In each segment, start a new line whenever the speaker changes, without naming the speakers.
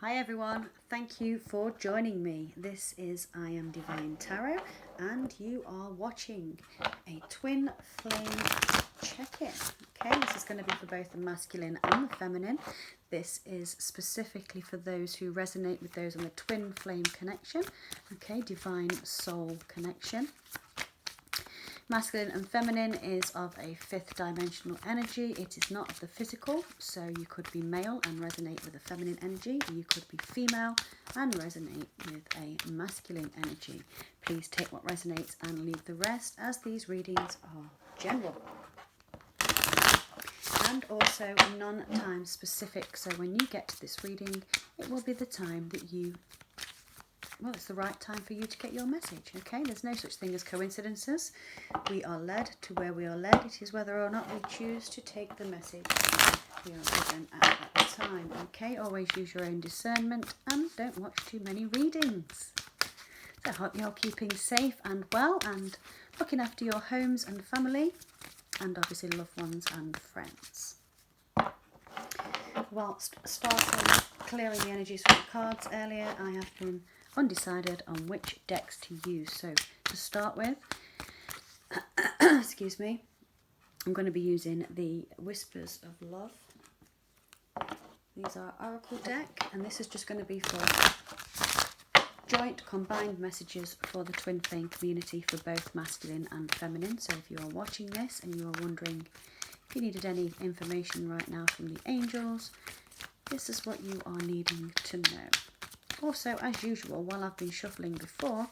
Hi everyone, thank you for joining me. This is I Am Divine Tarot and you are watching a twin flame check-in. Okay, this is going to be for both the masculine and the feminine. This is specifically for those who resonate with those on the twin flame connection. Okay, divine soul connection. Masculine and feminine is of a fifth dimensional energy. It is not of the physical, so you could be male and resonate with a feminine energy. You could be female and resonate with a masculine energy. Please take what resonates and leave the rest, as these readings are general. And also non-time specific, so when you get to this reading, it will be the time that you... well, it's the right time for you to get your message, okay? There's no such thing as coincidences. We are led to where we are led. It is whether or not we choose to take the message we are given at that time, okay? Always use your own discernment and don't watch too many readings. So I hope you're keeping safe and well and looking after your homes and family and obviously loved ones and friends. Whilst starting clearing the energies from the cards earlier, I have been undecided on which decks to use. So to start with, excuse me, I'm going to be using the Whispers of Love. These are Oracle deck, and this is just going to be for joint combined messages for the twin flame community for both masculine and feminine. So if you are watching this and you are wondering if you needed any information right now from the angels, this is what you are needing to know. Also, as usual, while I've been shuffling before,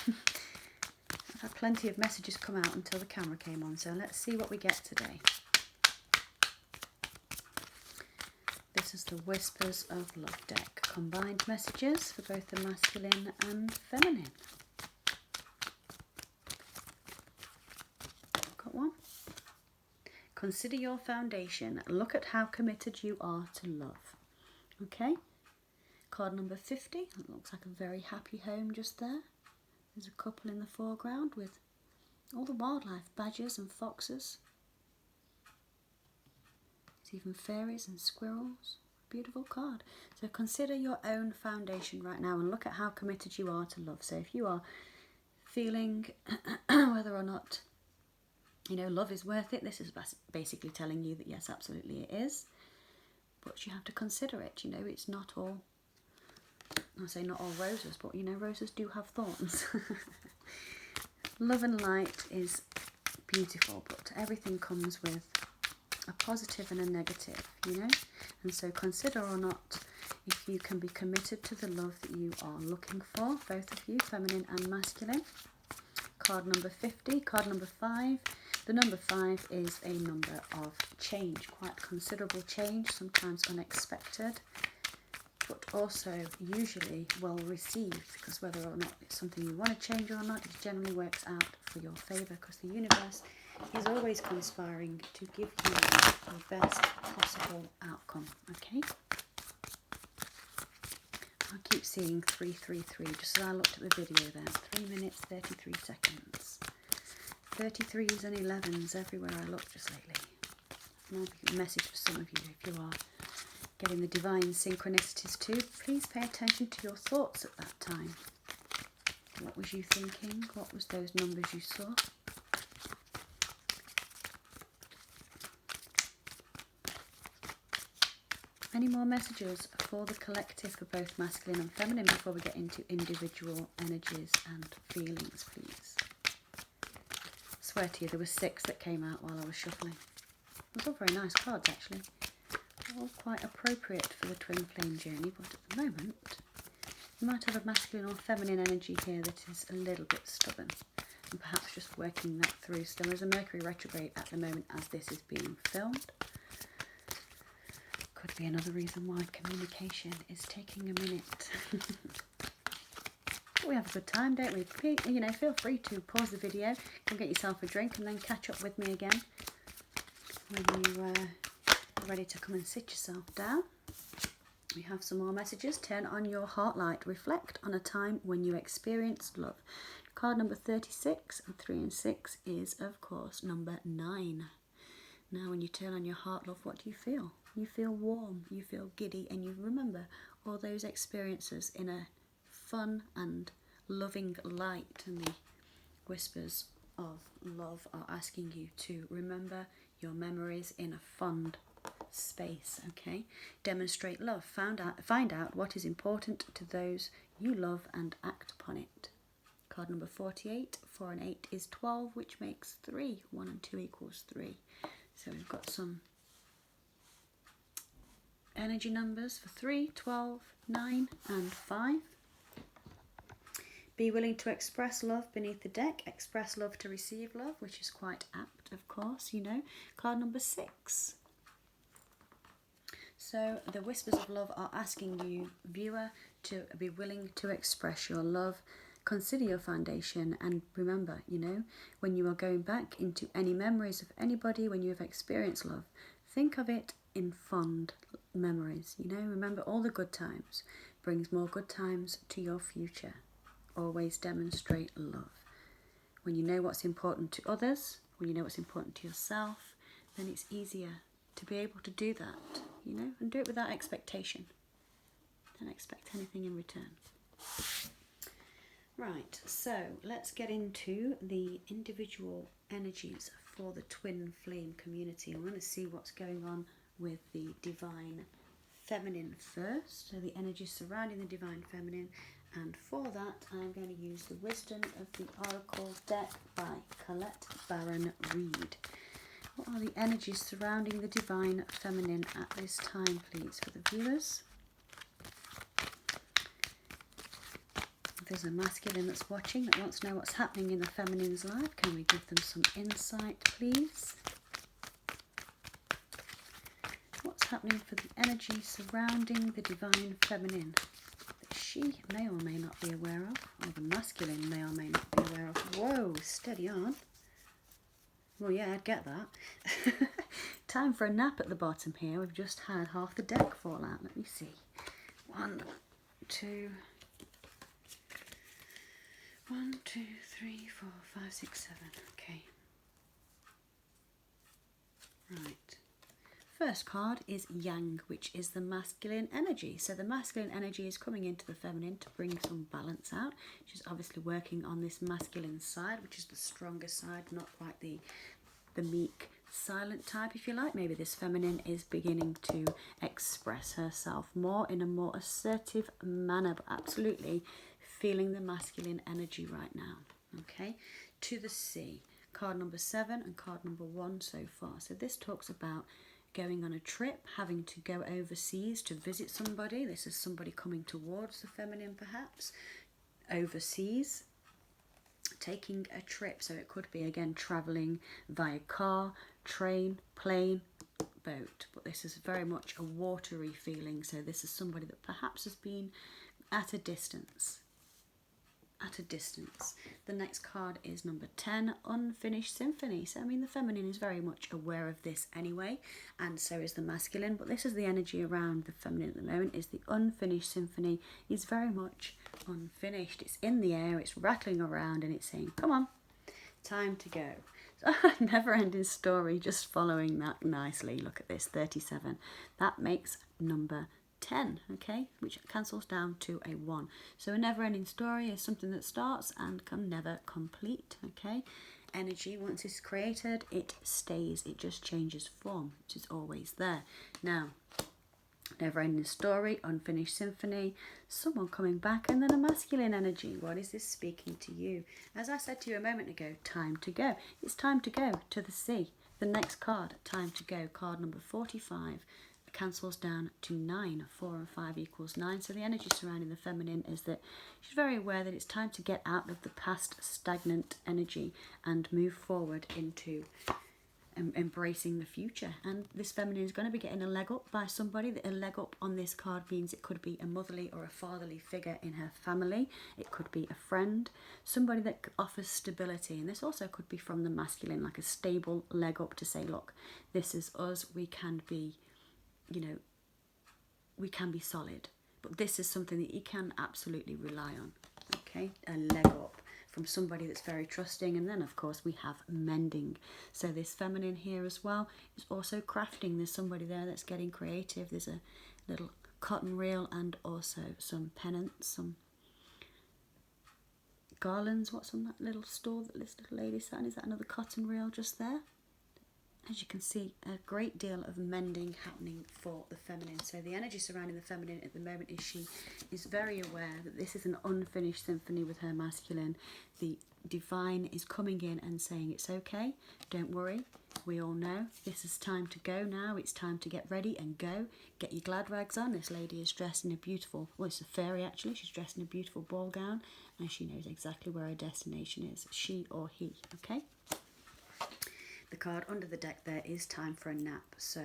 I've had plenty of messages come out until the camera came on, so let's see what we get today. This is the Whispers of Love deck. Combined messages for both the masculine and feminine. Got one. Consider your foundation. Look at how committed you are to love. Okay. Card number 50. It looks like a very happy home just there. There's a couple in the foreground with all the wildlife, badgers and foxes. There's even fairies and squirrels. Beautiful card. So consider your own foundation right now and look at how committed you are to love. So if you are feeling whether or not, you know, love is worth it, this is basically telling you that yes, absolutely it is. But you have to consider it. You know, it's not all, I say not all roses, but you know, roses do have thorns. Love and light is beautiful, but everything comes with a positive and a negative, you know. And so consider or not if you can be committed to the love that you are looking for, both of you, feminine and masculine. Card number 50, card number 5. The number 5 is a number of change, quite considerable change, sometimes unexpected, but also usually well received, because whether or not it's something you want to change or not, it generally works out for your favour, because the universe is always conspiring to give you the best possible outcome, okay? I keep seeing 333, just as I looked at the video there, 3 minutes, 33 seconds. 33s and 11s everywhere I look just lately. Maybe a message for some of you if you are getting the divine synchronicities too. Please pay attention to your thoughts at that time. What was you thinking? What was those numbers you saw? Any more messages for the collective for both masculine and feminine before we get into individual energies and feelings, please? I swear to you, there were 6 that came out while I was shuffling. Those are all very nice cards, actually. All quite appropriate for the twin flame journey, but at the moment you might have a masculine or feminine energy here that is a little bit stubborn and perhaps just working that through. So there is a Mercury retrograde at the moment as this is being filmed. Could be another reason why communication is taking a minute. We have a good time, don't we? You know, feel free to pause the video, go get yourself a drink and then catch up with me again when you are ready to come and sit yourself down. We have some more messages. Turn on your heart light. Reflect on a time when you experienced love. Card number 36 and 3 and 6 is, of course, number 9. Now, when you turn on your heart love, what do you feel? You feel warm, you feel giddy, and you remember all those experiences in a fun and loving light, and the whispers of love are asking you to remember your memories in a fond space. Okay, demonstrate love, find out what is important to those you love and act upon it. Card number 48, 4 and 8 is 12, which makes 3. 1 and 2 equals 3. So we've got some energy numbers for 3, 12, 9 and 5. Be willing to express love beneath the deck. Express love to receive love, which is quite apt, of course, you know. Card number 6. So the whispers of love are asking you, viewer, to be willing to express your love. Consider your foundation, and remember, you know, when you are going back into any memories of anybody, when you have experienced love, think of it in fond memories, you know. Remember all the good times. Brings more good times to your future. Always demonstrate love. When you know what's important to others, when you know what's important to yourself, then it's easier to be able to do that, you know, and do it without expectation. Don't expect anything in return. Right, so let's get into the individual energies for the twin flame community. I'm going to see what's going on with the divine feminine first, so the energies surrounding the divine feminine, and for that I'm going to use the Wisdom of the Oracle deck by Colette Baron Reed. What are the energies surrounding the divine feminine at this time, please, for the viewers? If there's a masculine that's watching that wants to know what's happening in the feminine's life, can we give them some insight, please? What's happening for the energy surrounding the divine feminine that she may or may not be aware of, or the masculine may or may not be aware of? Whoa, steady on. Well, yeah, I'd get that. Time for a nap at the bottom here. We've just had half the deck fall out. Let me see. 1, 2, 3, 4, 5, 6, 7. Okay. Right. First card is Yang, which is the masculine energy. So the masculine energy is coming into the feminine to bring some balance out. She's obviously working on this masculine side, which is the stronger side, not quite the meek, silent type, if you like. Maybe this feminine is beginning to express herself more in a more assertive manner, but absolutely feeling the masculine energy right now. Okay, to the sea. Card number 7 and card number 1 so far. So this talks about going on a trip, having to go overseas to visit somebody. This is somebody coming towards the feminine, perhaps, overseas, taking a trip. So it could be, again, travelling via car, train, plane, boat. But this is very much a watery feeling. So this is somebody that perhaps has been at a distance. The next card is number 10, Unfinished Symphony. So, I mean, the feminine is very much aware of this anyway, and so is the masculine, but this is the energy around the feminine at the moment, is the Unfinished Symphony is very much unfinished. It's in the air, it's rattling around, and it's saying, come on, time to go. So, never-ending story, just following that nicely. Look at this, 37. That makes number 10, okay, which cancels down to a 1. So a never-ending story is something that starts and can never complete, okay. Energy, once it's created, it stays, it just changes form, which is always there. Now, never-ending story, unfinished symphony, someone coming back, and then a masculine energy. What is this speaking to you? As I said to you a moment ago, time to go. It's time to go to the sea. The next card, time to go, card number 45. Cancels down to 9. 4 and 5 equals 9. So the energy surrounding the feminine is that she's very aware that it's time to get out of the past stagnant energy and move forward into embracing the future. And this feminine is going to be getting a leg up by somebody. A leg up on this card means it could be a motherly or a fatherly figure in her family. It could be a friend, somebody that offers stability. And this also could be from the masculine, like a stable leg up to say, look, this is us. We can be, you know, we can be solid, but this is something that you can absolutely rely on, okay? A leg up from somebody that's very trusting. And then, of course, we have mending. So this feminine here as well is also crafting. There's somebody there that's getting creative. There's a little cotton reel and also some pennants, some garlands. What's on that little store that this little lady sat in? Is that another cotton reel just there? As you can see, a great deal of mending happening for the feminine. So the energy surrounding the feminine at the moment is she is very aware that this is an unfinished symphony with her masculine. The divine is coming in and saying, it's okay, don't worry, we all know this is time to go now, it's time to get ready and go. Get your glad rags on. This lady is dressed in a beautiful, well, it's a fairy actually, she's dressed in a beautiful ball gown, and she knows exactly where her destination is, she or he, okay? The card under the deck there is time for a nap. So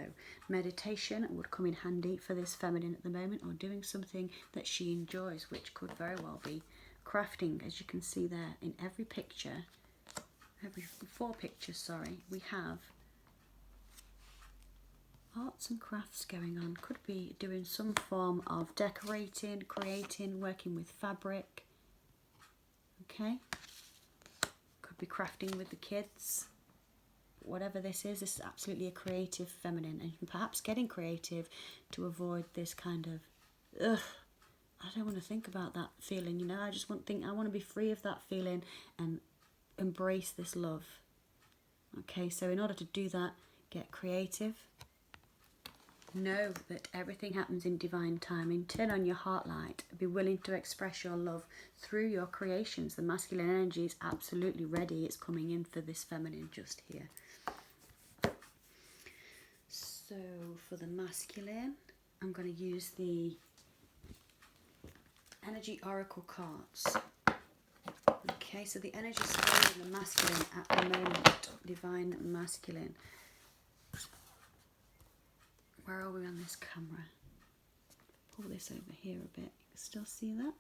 meditation would come in handy for this feminine at the moment, or doing something that she enjoys, which could very well be crafting. As you can see there in every picture, every 4 pictures, sorry, we have arts and crafts going on. Could be doing some form of decorating, creating, working with fabric. Okay. Could be crafting with the kids. Whatever this is absolutely a creative feminine, and perhaps getting creative to avoid this kind of, ugh, I don't want to think about that feeling, you know, I just want I want to be free of that feeling and embrace this love. Okay, so in order to do that, get creative. Know that everything happens in divine timing. Turn on your heart light. Be willing to express your love through your creations. The masculine energy is absolutely ready. It's coming in for this feminine just here. So for the masculine, I'm going to use the energy oracle cards. Okay, so the energy surrounding the masculine at the moment, divine masculine. Where are we on this camera? Pull this over here a bit. You can still see that?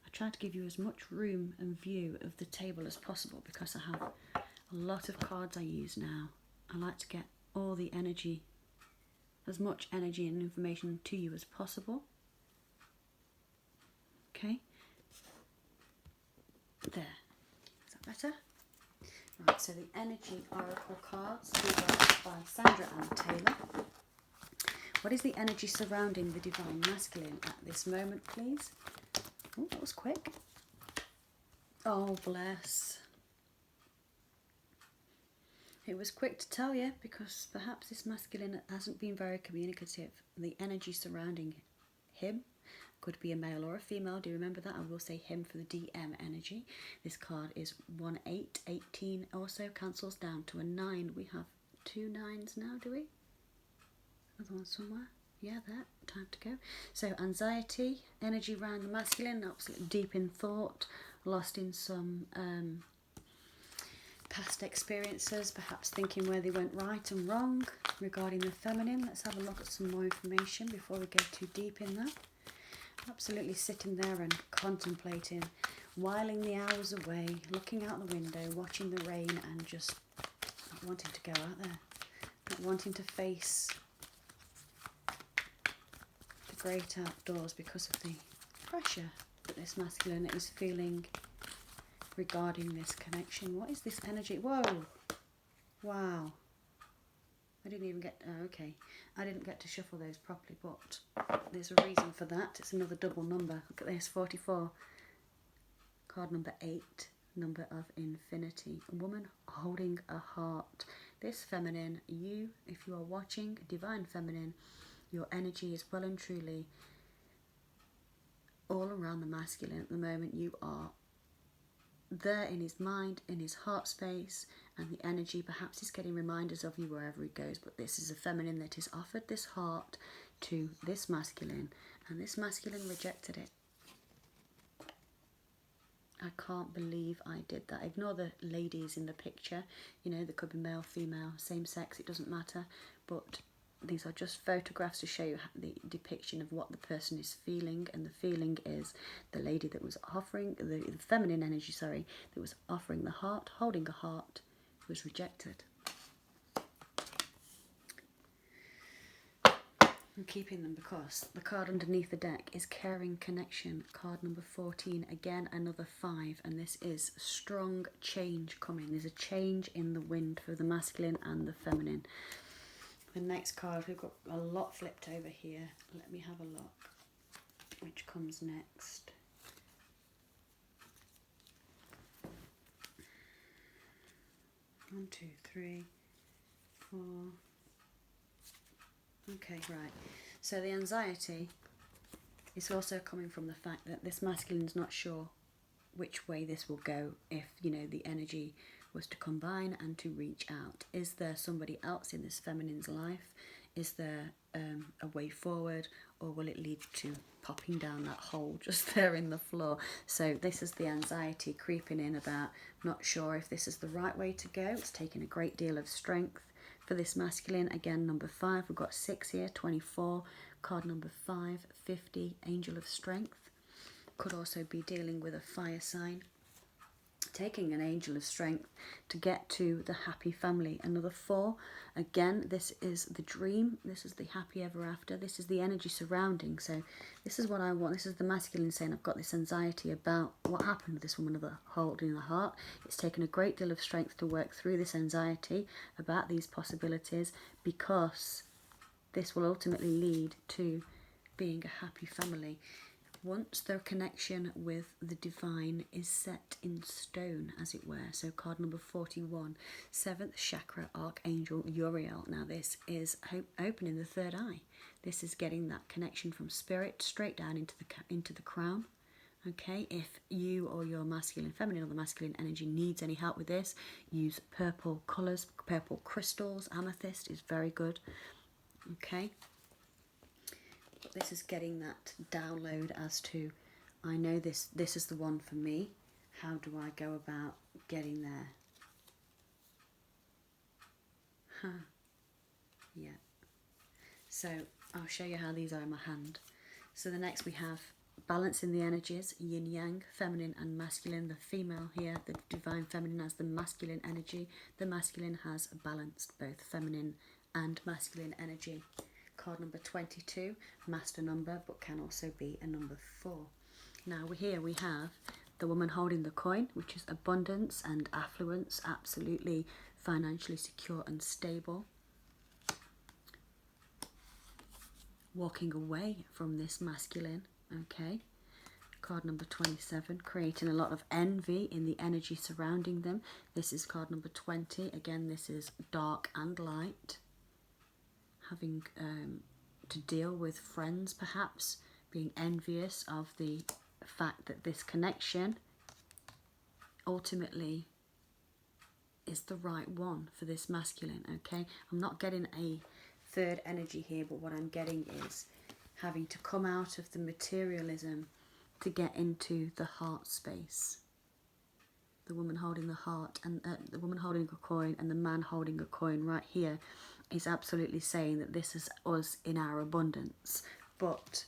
I try to give you as much room and view of the table as possible because I have a lot of cards I use now. I like to get all the energy, as much energy and information to you as possible. Okay. There. Is that better? Right, so the energy oracle cards by Sandra Ann Taylor. What is the energy surrounding the divine masculine at this moment, please? Oh, that was quick. Oh, bless. It was quick to tell you because perhaps this masculine hasn't been very communicative. The energy surrounding him could be a male or a female. Do you remember that? I will say him for the DM energy. This card is 1, 8, 18 also cancels down to a 9. We have 2 9s now, do we? Another one somewhere. Yeah, there. Time to go. So anxiety, energy around the masculine, absolutely deep in thought, lost in some past experiences, perhaps thinking where they went right and wrong regarding the feminine. Let's have a look at some more information before we go too deep in that. Absolutely sitting there and contemplating, whiling the hours away, looking out the window, watching the rain and just not wanting to go out there, not wanting to face the great outdoors because of the pressure that this masculine is feeling regarding this connection. What is this energy? Whoa! Wow. I didn't even get... Oh, okay. I didn't get to shuffle those properly, but there's a reason for that. It's another double number. Look at this, 44. Card number 8, number of infinity. A woman holding a heart. This feminine, you, if you are watching Divine Feminine, your energy is well and truly all around the masculine at the moment. You are there in his mind, in his heart space, and the energy perhaps is getting reminders of you wherever he goes. But this is a feminine that has offered this heart to this masculine, and this masculine rejected it. I can't believe I did that. Ignore the ladies in the picture, you know, there could be male, female, same sex, it doesn't matter, but these are just photographs to show you the depiction of what the person is feeling, and the feeling is the lady that was offering, the feminine energy, sorry, that was offering the heart, holding a heart, was rejected. I'm keeping them because the card underneath the deck is Caring Connection, card number 14, again another 5, and this is strong change coming. There's a change in the wind for the masculine and the feminine. The next card, we've got a lot flipped over here. Let me have a look. Which comes next? One, two, three, four. Okay, right. So the anxiety is also coming from the fact that this masculine's not sure which way this will go if, you know, the energy was to combine and to reach out. Is there somebody else in this feminine's life? Is there a way forward, or will it lead to popping down that hole just there in the floor? So this is the anxiety creeping in about not sure if this is the right way to go. It's taking a great deal of strength for this masculine. Again, number 5, we've got 6 here, 24, card number 5, 50, Angel of Strength. Could also be dealing with a fire sign, taking an Angel of Strength to get to the happy family. Another 4, again, this is the dream, this is the happy ever after, this is the energy surrounding. So this is what I want. This is the masculine saying, I've got this anxiety about what happened with this woman of the holding the heart. It's taken a great deal of strength to work through this anxiety about these possibilities, because this will ultimately lead to being a happy family. Once their connection with the divine is set in stone, as it were. So card number 41, 7th chakra, Archangel Uriel. Now this is opening the third eye. This is getting that connection from spirit straight down into the crown. Okay, if you or your masculine, feminine, or the masculine energy needs any help with this, use purple colours, purple crystals. Amethyst is very good. Okay. This is getting that download as to, I know this is the one for me. How do I go about getting there? Yeah. So I'll show you how these are in my hand. So the next we have balancing the energies, yin yang, feminine and masculine. The female here, the divine feminine, has the masculine energy. The masculine has balanced both feminine and masculine energy. Card number 22, master number, but can also be a number 4. Now here we have the woman holding the coin, which is abundance and affluence, absolutely financially secure and stable. Walking away from this masculine, okay. Card number 27, creating a lot of envy in the energy surrounding them. This is card number 20. Again, this is dark and light. Having to deal with friends, perhaps being envious of the fact that this connection ultimately is the right one for this masculine. Okay, I'm not getting a third energy here, but what I'm getting is having to come out of the materialism to get into the heart space. The woman holding the heart, and the woman holding a coin, and the man holding a coin right here is absolutely saying that this is us in our abundance. But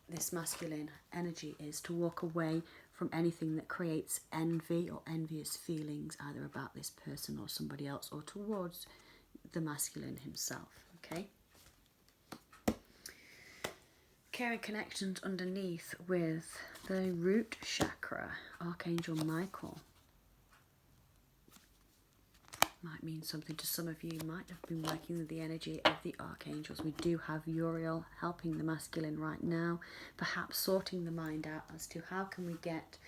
this masculine energy is to walk away from anything that creates envy or envious feelings, either about this person or somebody else, or towards the masculine himself. Okay. Caring connections underneath with the root chakra, Archangel Michael. Might mean something to some of you. Might have been working with the energy of the archangels. We do have Uriel helping the masculine right now, perhaps sorting the mind out as to how can we get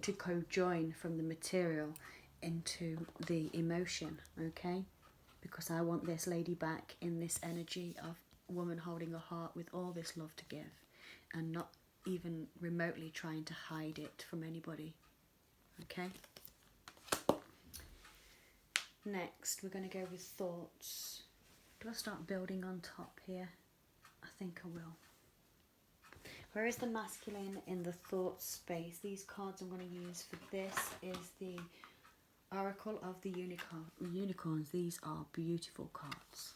to co-join from the material into the emotion, okay? Because I want this lady back in this energy of woman holding a heart with all this love to give, and not even remotely trying to hide it from anybody, okay? Next, we're going to go with thoughts. Do I start building on top here? I think I will. Where is the masculine in the thought space? These cards I'm going to use for this is the Oracle of the Unicorns. These are beautiful cards.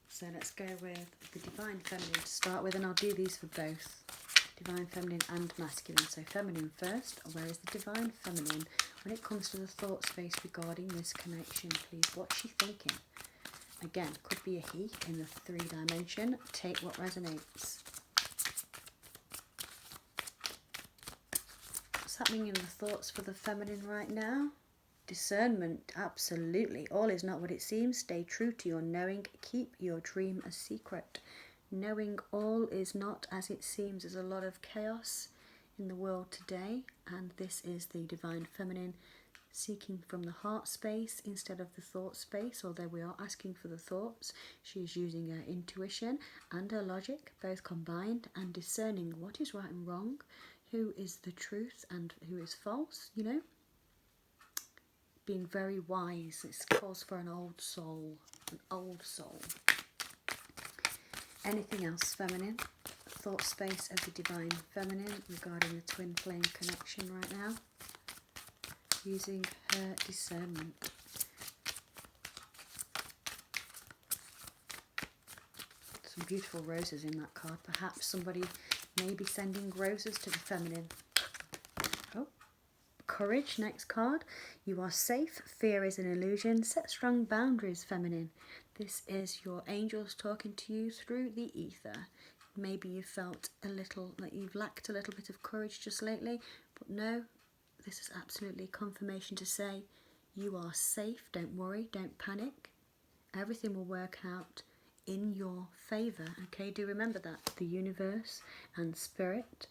So let's go with the Divine Feminine to start with, and I'll do these for both Divine Feminine and Masculine. So Feminine first. Where is the Divine Feminine when it comes to the thought space regarding this connection, please? What's she thinking? Again, could be a he in the 3 dimension. Take what resonates. What's happening in the thoughts for the feminine right now? discernment, absolutely. All is not what it seems. Stay true to your knowing. Keep your dream a secret. Knowing all is not as it seems. There's a lot of chaos in the world today, and this is the Divine Feminine seeking from the heart space instead of the thought space. Although we are asking for the thoughts, she is using her intuition and her logic, both combined, and discerning what is right and wrong, who is the truth and who is false, you know. Being very wise. This calls for an old soul. An old soul. Anything else feminine? Thought space of the Divine Feminine regarding the twin flame connection right now. Using her discernment. Some beautiful roses in that card. Perhaps somebody may be sending roses to the feminine. Oh, courage, next card. You are safe. Fear is an illusion. Set strong boundaries, feminine. This is your angels talking to you through the ether. Maybe you felt a little like you've lacked a little bit of courage just lately, but no, this is absolutely confirmation to say you are safe. Don't worry, don't panic. Everything will work out in your favour. Okay, do remember that. The universe and spirit,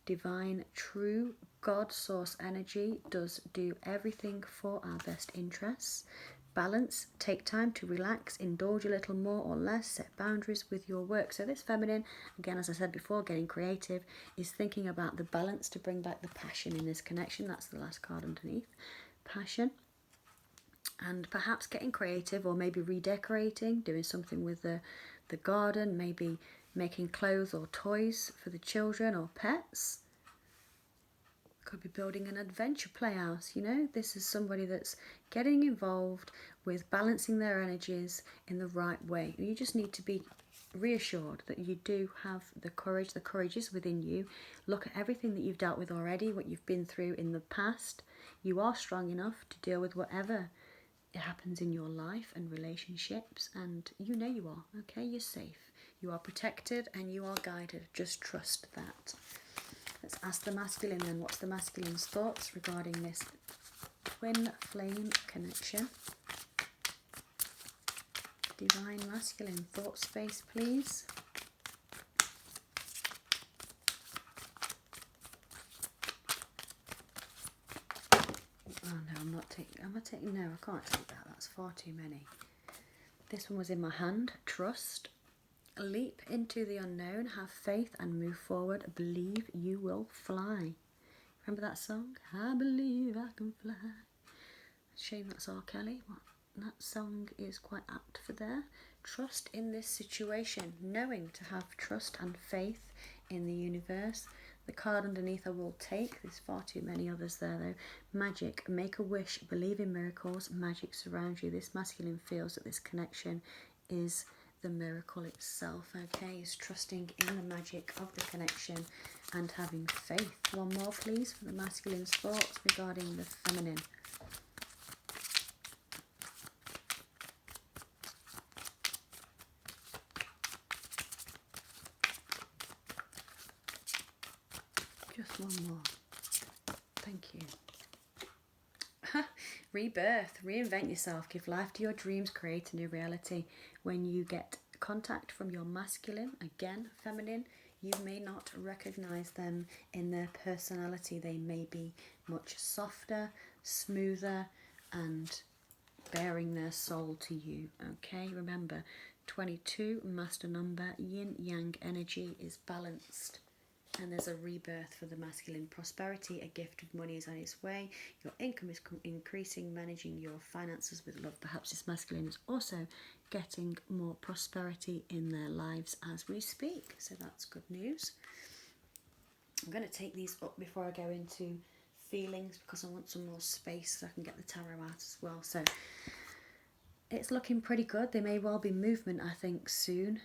divine, true God source energy does do everything for our best interests. Balance, take time to relax, indulge a little more or less, set boundaries with your work. So this feminine, again, as I said before, getting creative, is thinking about the balance to bring back the passion in this connection. That's the last card underneath. Passion. And perhaps getting creative, or maybe redecorating, doing something with the garden, maybe making clothes or toys for the children or pets. Could be building an adventure playhouse, you know. This is somebody that's getting involved with balancing their energies in the right way. You just need to be reassured that you do have the courage. The courage is within you. Look at everything that you've dealt with already, what you've been through in the past. You are strong enough to deal with whatever happens in your life and relationships, and you know you are, okay? You're safe. You are protected and you are guided. Just trust that. Let's ask the masculine then. What's the masculine's thoughts regarding this twin flame connection? Divine masculine thought space, please. Oh no, I'm not taking. Am I taking? No, I can't take that. That's far too many. This one was in my hand. Trust. Leap into the unknown, have faith and move forward. Believe you will fly. Remember that song? I believe I can fly. Shame that's R. Kelly. That song is quite apt for there. Trust in this situation, knowing to have trust and faith in the universe. The card underneath I will take. There's far too many others there though. Magic, make a wish, believe in miracles. Magic surrounds you. This masculine feels that this connection is the miracle itself, okay? Is trusting in the magic of the connection and having faith. One more please for the masculine's thoughts regarding the feminine. Just one more. Thank you. Rebirth, reinvent yourself, give life to your dreams, create a new reality. When you get contact from your masculine, again, feminine, you may not recognize them in their personality. They may be much softer, smoother, and bearing their soul to you, okay? Remember, 22, master number, yin-yang energy is balanced. And there's a rebirth for the masculine. Prosperity, a gift of money is on its way. Your income is increasing, managing your finances with love. Perhaps this masculine is also getting more prosperity in their lives as we speak. So that's good news. I'm going to take these up before I go into feelings because I want some more space so I can get the tarot out as well. So it's looking pretty good. There may well be movement, I think, soon.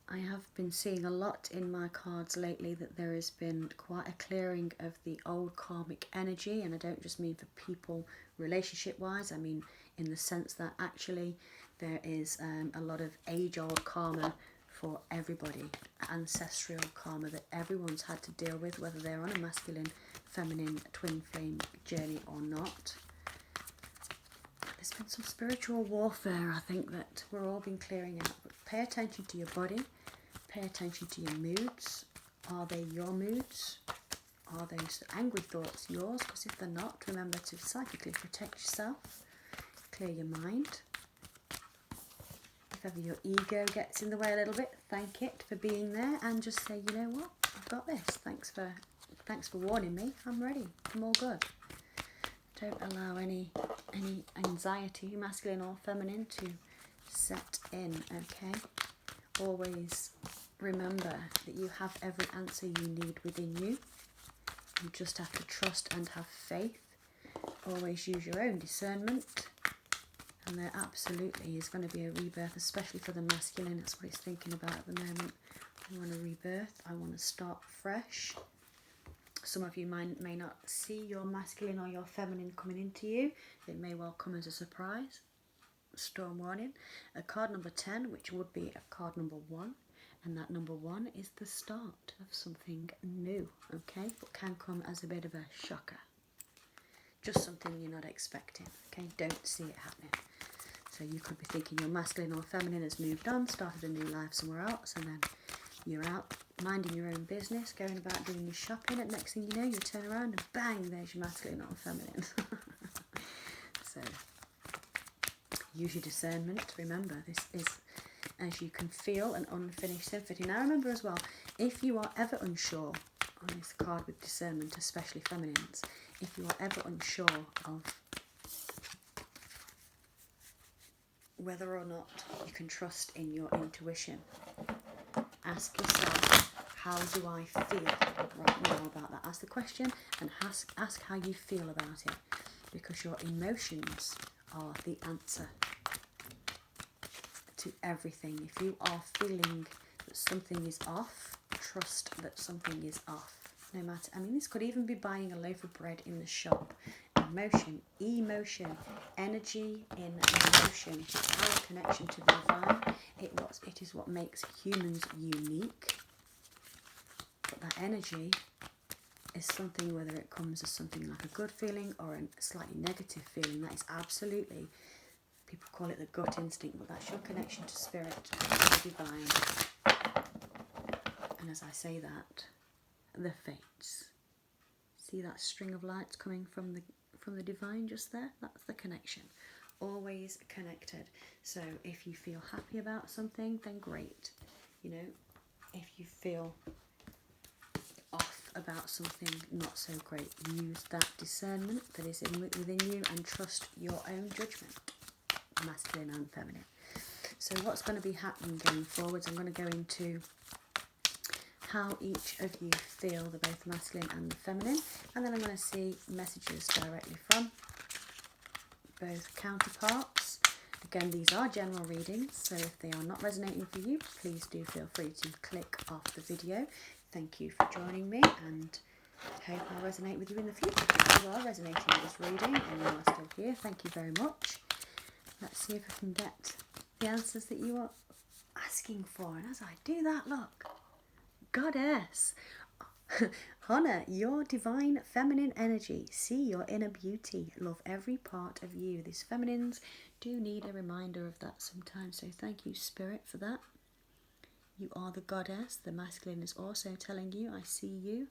I have been seeing a lot in my cards lately that there has been quite a clearing of the old karmic energy, and I don't just mean for people relationship wise, I mean in the sense that actually there is a lot of age-old karma for everybody, ancestral karma that everyone's had to deal with, whether they're on a masculine, feminine, twin flame journey or not. There's been some spiritual warfare, I think, that we're all been clearing out. But pay attention to your body. Pay attention to your moods. Are they your moods? Are those angry thoughts yours? Because if they're not, remember to psychically protect yourself. Clear your mind. If ever your ego gets in the way a little bit, thank it for being there and just say, you know what, I've got this. Thanks for warning me. I'm ready. I'm all good. Don't allow any anxiety, masculine or feminine, to set in, okay? Always remember that you have every answer you need within you. You just have to trust and have faith. Always use your own discernment. And there absolutely is going to be a rebirth, especially for the masculine. That's what it's thinking about at the moment. I want a rebirth. I want to start fresh. Some of you may not see your masculine or your feminine coming into you. It may well come as a surprise. Storm warning. A card number 10, which would be a card number 1. And that number 1 is the start of something new, okay? But can come as a bit of a shocker. Just something you're not expecting, okay? Don't see it happening. So you could be thinking your masculine or feminine has moved on, started a new life somewhere else, and then you're out minding your own business, going about doing your shopping, and next thing you know, you turn around and bang, there's your masculine or feminine. So use your discernment. Remember, this is, as you can feel, an unfinished symphony. Now remember as well, if you are ever unsure on this card with discernment, especially feminines, if you are ever unsure of whether or not you can trust in your intuition, ask yourself, how do I feel right now about that? Ask the question and ask how you feel about it, because your emotions are the answer to everything. If you are feeling that something is off, trust that something is off. No matter, I mean, this could even be buying a loaf of bread in the shop. Emotion, energy in motion, our connection to the divine. It is what makes humans unique. But that energy is something, whether it comes as something like a good feeling or a slightly negative feeling, that is absolutely, people call it the gut instinct, but that's your connection to spirit, to the divine. And as I say that, the fates. See that string of lights coming from the divine just there? That's the connection. Always connected. So if you feel happy about something, then great. You know, if you feel off about something, not so great. Use that discernment that is within you and trust your own judgment, masculine and feminine. So what's going to be happening going forwards, I'm going to go into how each of you feel, the both masculine and the feminine, and then I'm going to see messages directly from both counterparts. Again, these are general readings, so if they are not resonating for you, please do feel free to click off the video. Thank you for joining me, and hope I'll resonate with you in the future. If you are resonating with this reading and you are still here, thank you very much. Let's see if I can get the answers that you are asking for. And as I do that, look, Goddess, honor your divine feminine energy. See your inner beauty. Love every part of you. These feminines do need a reminder of that sometimes. So thank you, Spirit, for that. You are the goddess. The masculine is also telling you, I see you.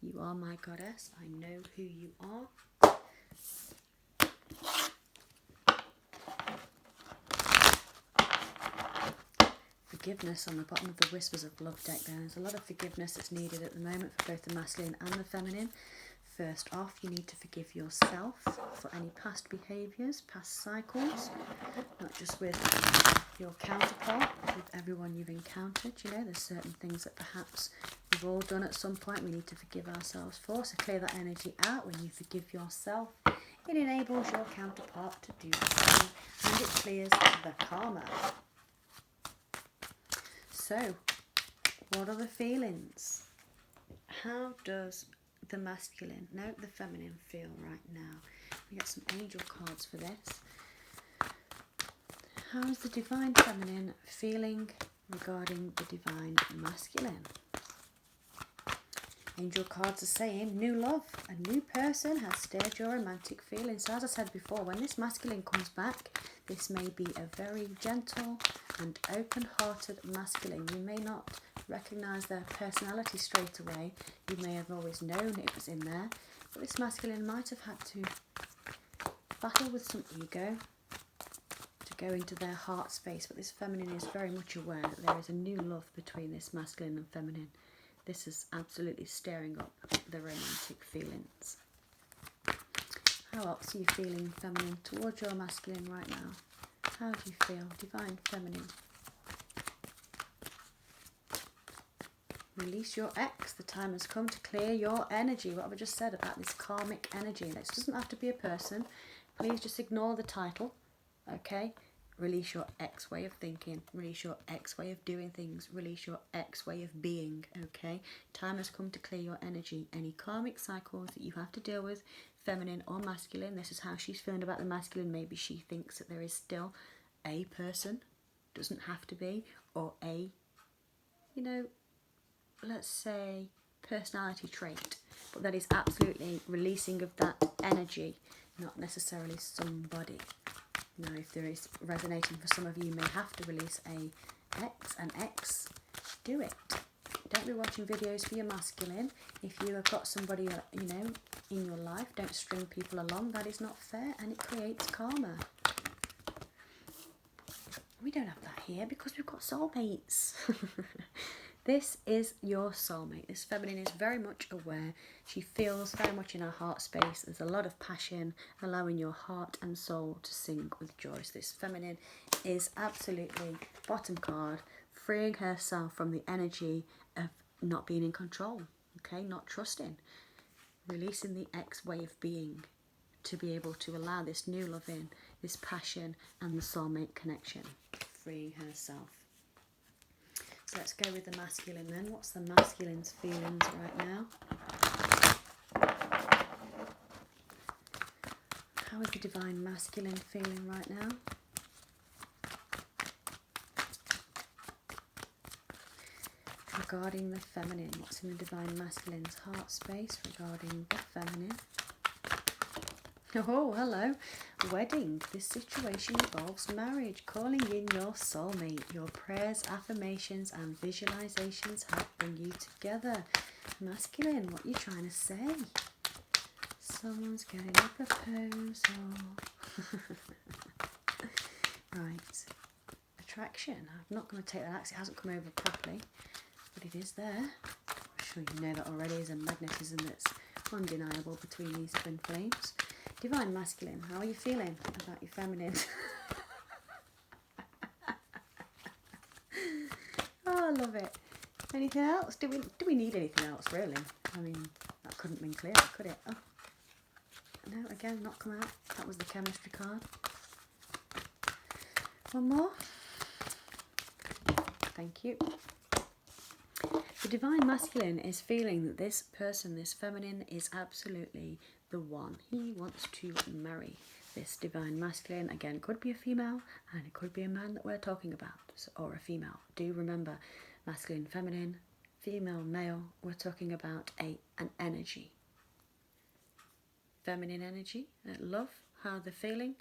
You are my goddess. I know who you are. Forgiveness on the bottom of the Whispers of Love deck there. There's a lot of forgiveness that's needed at the moment for both the masculine and the feminine. First off, you need to forgive yourself for any past behaviours, past cycles, not just with your counterpart, with everyone you've encountered. You know, there's certain things that perhaps we've all done at some point we need to forgive ourselves for. So clear that energy out. When you forgive yourself, it enables your counterpart to do the same, and it clears the karma. So, what are the feelings? How does the masculine, no, the feminine feel right now? We get some angel cards for this. How is the divine feminine feeling regarding the divine masculine? Angel cards are saying new love, a new person has stirred your romantic feelings. So as I said before, when this masculine comes back, this may be a very gentle and open-hearted masculine. You may not recognise their personality straight away. You may have always known it was in there, but this masculine might have had to battle with some ego to go into their heart space. But this feminine is very much aware that there is a new love between this masculine and feminine. This is absolutely stirring up the romantic feelings. How else are you feeling, feminine, towards your masculine right now? How do you feel, divine feminine? Release your ex. The time has come to clear your energy. What have I just said about this karmic energy? This doesn't have to be a person. Please just ignore the title, okay? Release your ex way of thinking. Release your ex way of doing things. Release your ex way of being, okay? Time has come to clear your energy. Any karmic cycles that you have to deal with, feminine or masculine, this is how she's feeling about the masculine. Maybe she thinks that there is still a person, doesn't have to be, or a, you know, let's say personality trait, but that is absolutely releasing of that energy, not necessarily somebody. Now, if there is resonating for some of you, you may have to release an ex, do it. Don't be watching videos for your masculine. If you have got somebody, you know, in your life, don't string people along. That is not fair, and it creates karma. We don't have that here because we've got soulmates. This is your soulmate. This feminine is very much aware. She feels very much in her heart space. There's a lot of passion, allowing your heart and soul to sing with joy. So this feminine is absolutely, bottom card, freeing herself from the energy of not being in control, okay, not trusting, releasing the ex way of being to be able to allow this new love in, this passion and the soulmate connection, freeing herself. So let's go with the masculine then. What's the masculine's feelings right now? How is the divine masculine feeling right now? Regarding the feminine, what's in the divine masculine's heart space regarding the feminine? Oh, hello. Wedding. This situation involves marriage. Calling in your soulmate. Your prayers, affirmations and visualizations help bring you together. Masculine, what are you trying to say? Someone's getting a proposal. Right. Attraction. I'm not going to take that out because it hasn't come over properly. But it is there. I'm sure you know that already. There's a magnetism that's undeniable between these twin flames. Divine masculine, how are you feeling about your feminine? Oh, I love it. Anything else? Do we need anything else, really? I mean, that couldn't have been clear, could it? Oh, no, again, not come out. That was the chemistry card. One more. Thank you. The divine masculine is feeling that this person, this feminine, is absolutely the one. He wants to marry this divine masculine. Again, could be a female and it could be a man that we're talking about, or a female. Do remember, masculine, feminine, female, male, we're talking about an energy. Feminine energy, love, how they're feeling,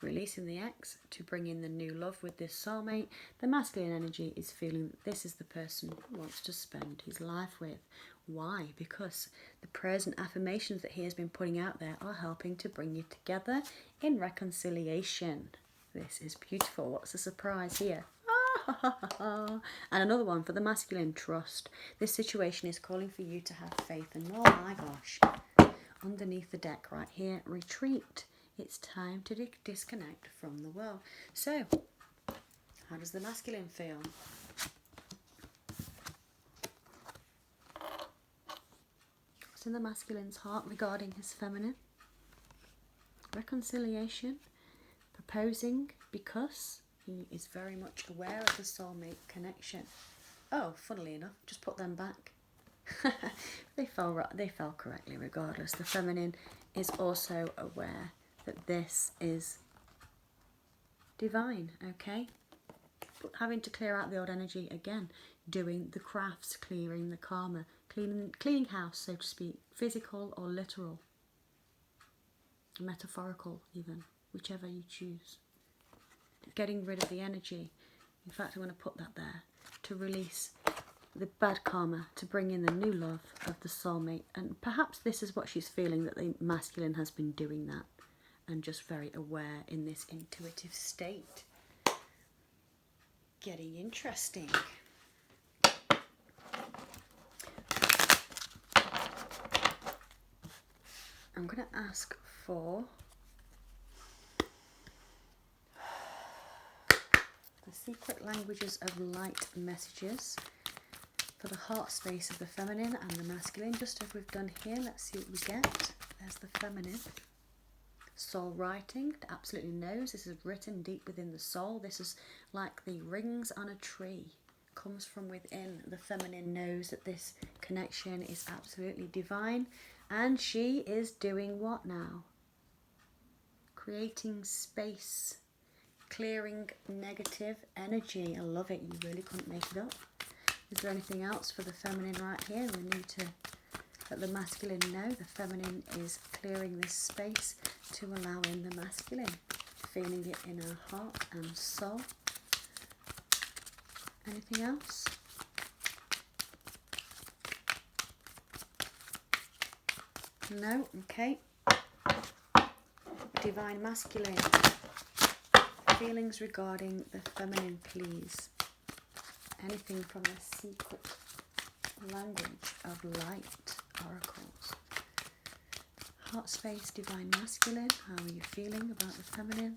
releasing the ex to bring in the new love with this soulmate. The masculine energy is feeling that this is the person he wants to spend his life with. Why? Because the prayers and affirmations that he has been putting out there are helping to bring you together in reconciliation. This is beautiful. What's the surprise here? And another one for the masculine, trust. This situation is calling for you to have faith. And oh my gosh, underneath the deck right here, retreat. It's time to disconnect from the world. So, how does the masculine feel? What's in the masculine's heart regarding his feminine? Reconciliation, proposing because he is very much aware of the soulmate connection. Oh, funnily enough, just put them back. They fell correctly regardless. The feminine is also aware that this is divine, okay? But having to clear out the old energy again, doing the crafts, clearing the karma, cleaning house, so to speak, physical or literal, metaphorical even, whichever you choose. Getting rid of the energy. In fact, I want to put that there, to release the bad karma, to bring in the new love of the soulmate. And perhaps this is what she's feeling, that the masculine has been doing that, and just very aware in this intuitive state. Getting interesting. I'm going to ask for the secret languages of light messages for the heart space of the feminine and the masculine, just as we've done here. Let's see what we get. There's the feminine. Soul writing, absolutely knows this is written deep within the soul. This is like the rings on a tree, comes from within. The feminine knows that this connection is absolutely divine, and she is doing what now? Creating space, clearing negative energy. I love it. You really couldn't make it up. Is there anything else for the feminine right here? We need to let the masculine know. The feminine is clearing this space to allow in the masculine, feeling it in our heart and soul. Anything else? No? Okay. Divine masculine. Feelings regarding the feminine, please. Anything from the secret language of light oracles. Heart space, divine masculine. How are you feeling about the feminine?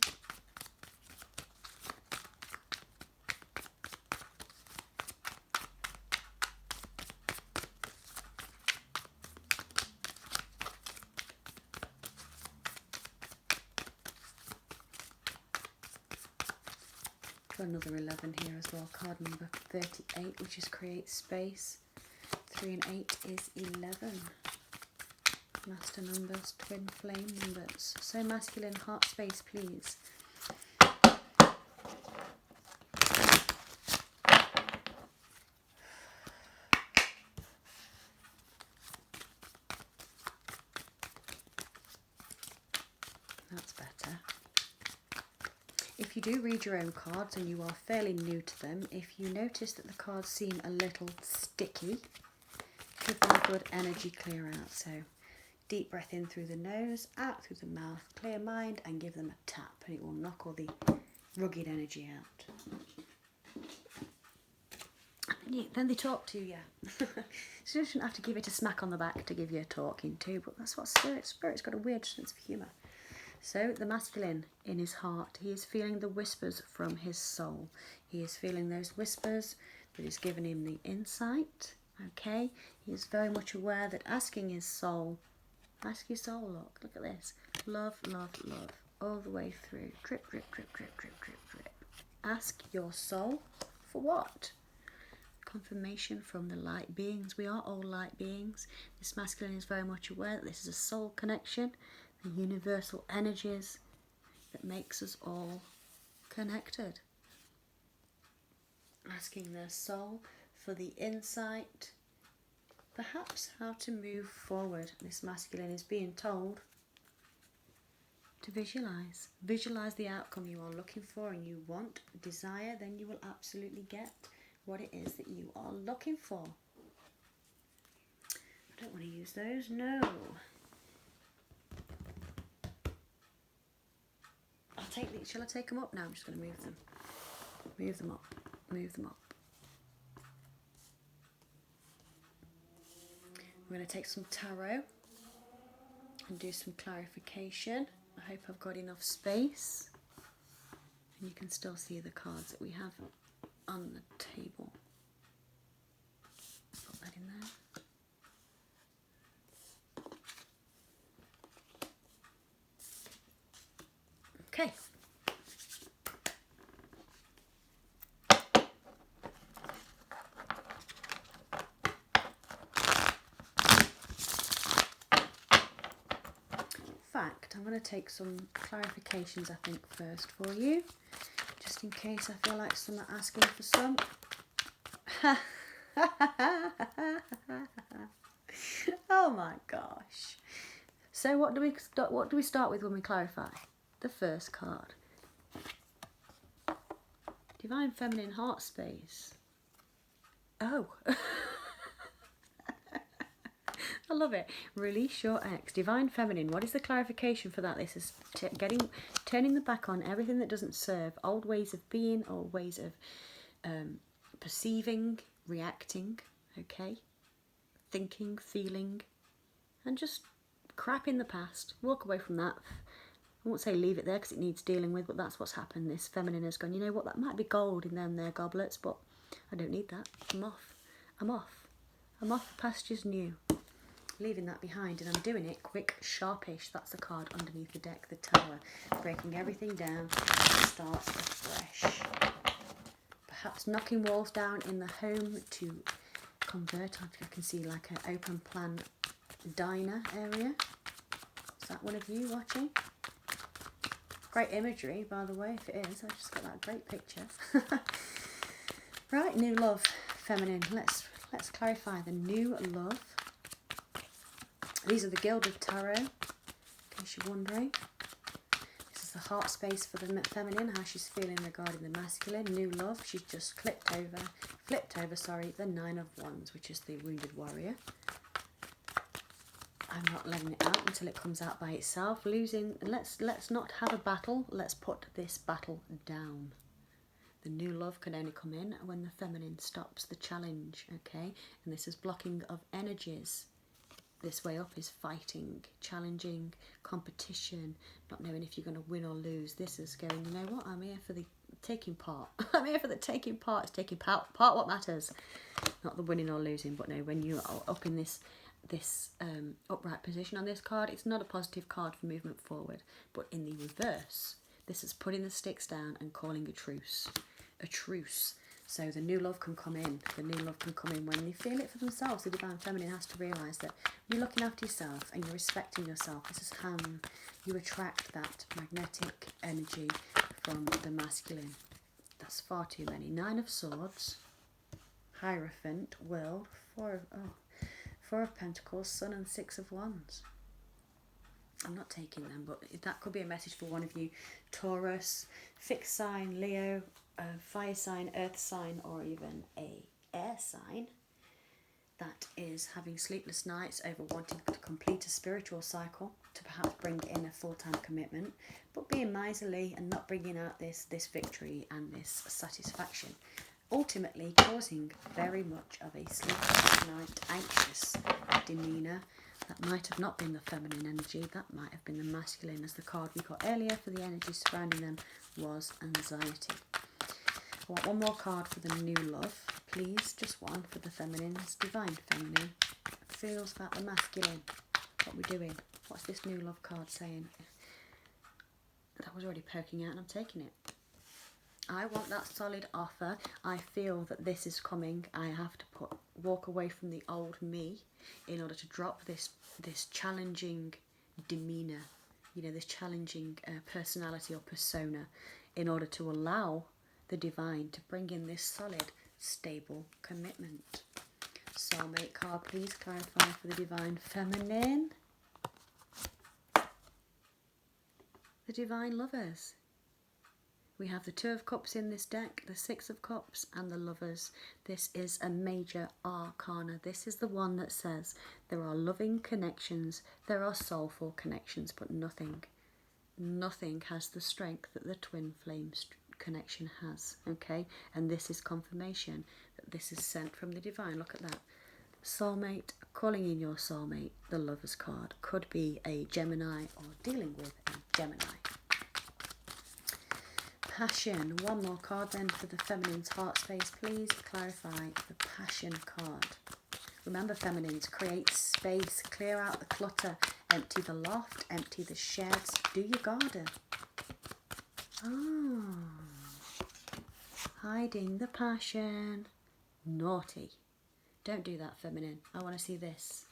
Another 11 here as well. Card number 38, which is create space. 3 and 8 is 11. Master numbers, twin flame numbers. So masculine, heart space, please. That's better. If you do read your own cards and you are fairly new to them, if you notice that the cards seem a little sticky, give them a good energy clear out. So deep breath in through the nose, out through the mouth, clear mind, and give them a tap, and it will knock all the rugged energy out. And then they talk to you. So you shouldn't have to give it a smack on the back to give you a talking to, but that's what Spirit's got a weird sense of humour. So the masculine in his heart, he is feeling the whispers from his soul. He is feeling those whispers that is giving him the insight. Okay, he is very much aware that asking his soul, ask your soul, look at this. Love, love, love, all the way through. Drip, drip, drip, drip, drip, drip, drip. Ask your soul for what? Confirmation from the light beings. We are all light beings. This masculine is very much aware that this is a soul connection. The universal energies that makes us all connected. Asking their soul for the insight, perhaps how to move forward. This masculine is being told to visualize. Visualize the outcome you are looking for and you want, desire, then you will absolutely get what it is that you are looking for. I don't want to use those, no. Shall I take them up now? I'm just going to move them. Move them up. Move them up. We're going to take some tarot and do some clarification. I hope I've got enough space. And you can still see the cards that we have on the table. Put that in there. Okay. I'm going to take some clarifications, I think, first for you, just in case I feel like some are asking for some. Oh my gosh. So what do we start with when we clarify? The first card. Divine Feminine Heart Space. Oh. I love it. Release your ex. Divine Feminine. What is the clarification for that? This is turning the back on everything that doesn't serve. Old ways of being or ways of perceiving, reacting, okay? Thinking, feeling, and just crap in the past. Walk away from that. I won't say leave it there because it needs dealing with, but that's what's happened. This feminine has gone, you know what, that might be gold in them there goblets, but I don't need that. I'm off. I'm off. I'm off for pastures new. Leaving that behind, and I'm doing it quick, sharpish. That's the card underneath the deck, the Tower. Breaking everything down, starts afresh. Perhaps knocking walls down in the home to convert. I can see like an open plan diner area. Is that one of you watching? Great imagery, by the way, if it is. I just got that great picture. Right, new love, feminine. Let's clarify the new love. These are the Gilded Tarot, in case you're wondering. This is the heart space for the feminine, how she's feeling regarding the masculine. New love, she's just flipped over, the Nine of Wands, which is the wounded warrior. I'm not letting it out until it comes out by itself. Let's not have a battle, let's put this battle down. The new love can only come in when the feminine stops the challenge, okay? And this is blocking of energies. This way up is fighting, challenging, competition, not knowing if you're going to win or lose. This is going, you know what, I'm here for the taking part. I'm here for the taking part. It's taking part what matters. Not the winning or losing, but no, when you are up in this upright position on this card, it's not a positive card for movement forward. But in the reverse, this is putting the sticks down and calling a truce. A truce. So the new love can come in. The new love can come in when they feel it for themselves. The Divine Feminine has to realise that you're looking after yourself and you're respecting yourself. This is how you attract that magnetic energy from the masculine. That's far too many. 9 of Swords, Hierophant, World, 4 of Pentacles, Sun and 6 of Wands. I'm not taking them, but that could be a message for one of you. Taurus, fixed sign, Leo, fire sign, earth sign, or even a air sign that is having sleepless nights over wanting to complete a spiritual cycle to perhaps bring in a full-time commitment, but being miserly and not bringing out this victory and this satisfaction, ultimately causing very much of a sleepless night, anxious demeanour. That might have not been the feminine energy, that might have been the masculine, as the card we got earlier for the energy surrounding them was anxiety. I want one more card for the new love, please, just one for the feminines. Divine Feminine, feels about the masculine, what we're doing. What's this new love card saying? That was already poking out and I'm taking it. I want that solid offer. I feel that this is coming. I have to walk away from the old me in order to drop this challenging demeanour, you know, this challenging personality or persona, in order to allow the divine to bring in this solid, stable commitment. Soulmate card, please clarify for the Divine Feminine. The Divine Lovers. We have the 2 of Cups in this deck, the 6 of Cups and the Lovers. This is a major arcana. This is the one that says there are loving connections, there are soulful connections, but nothing has the strength that the twin flame connection has, okay? And this is confirmation that this is sent from the divine. Look at that. Soulmate, calling in your soulmate. The Lovers card could be a Gemini or dealing with a Gemini. Passion. One more card then for the feminine's heart space. Please clarify the Passion card. Remember, feminines, create space, clear out the clutter, empty the loft, empty the sheds, do your garden. Oh, hiding the passion. Naughty. Don't do that, feminine. I want to see this.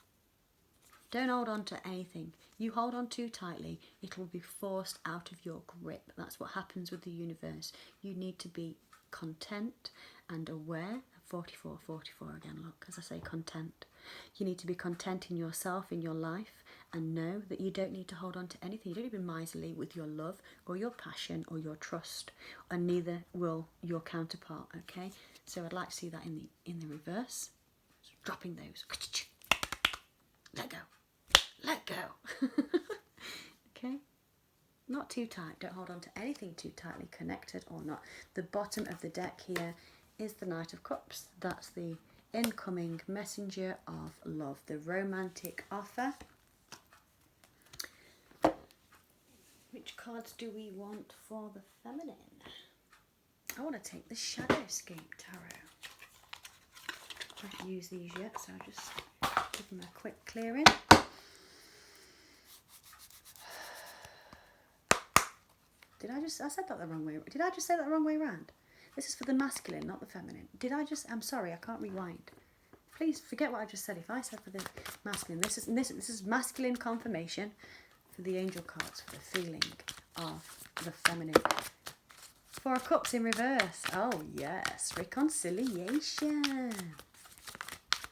Don't hold on to anything. You hold on too tightly, it will be forced out of your grip. That's what happens with the universe. You need to be content and aware, 44, 44 again, look, as I say, content. You need to be content in yourself, in your life, and know that you don't need to hold on to anything. You don't need to be miserly with your love or your passion or your trust, and neither will your counterpart, okay? So I'd like to see that in the reverse. Dropping those. Let go. Let go. Okay? Not too tight. Don't hold on to anything too tightly, connected or not. The bottom of the deck here is the Knight of Cups. That's the incoming messenger of love, the romantic offer. Which cards do we want for the feminine? I want to take the Shadowscape Tarot. I haven't used these yet, so I'll just give them a quick clearing. I said that the wrong way. Did I just say that the wrong way around? This is for the masculine, not the feminine. I'm sorry, I can't rewind. Please forget what I just said. If I said for the masculine, this is masculine confirmation for the angel cards, for the feeling of the feminine. Four of Cups in reverse. Oh yes, reconciliation.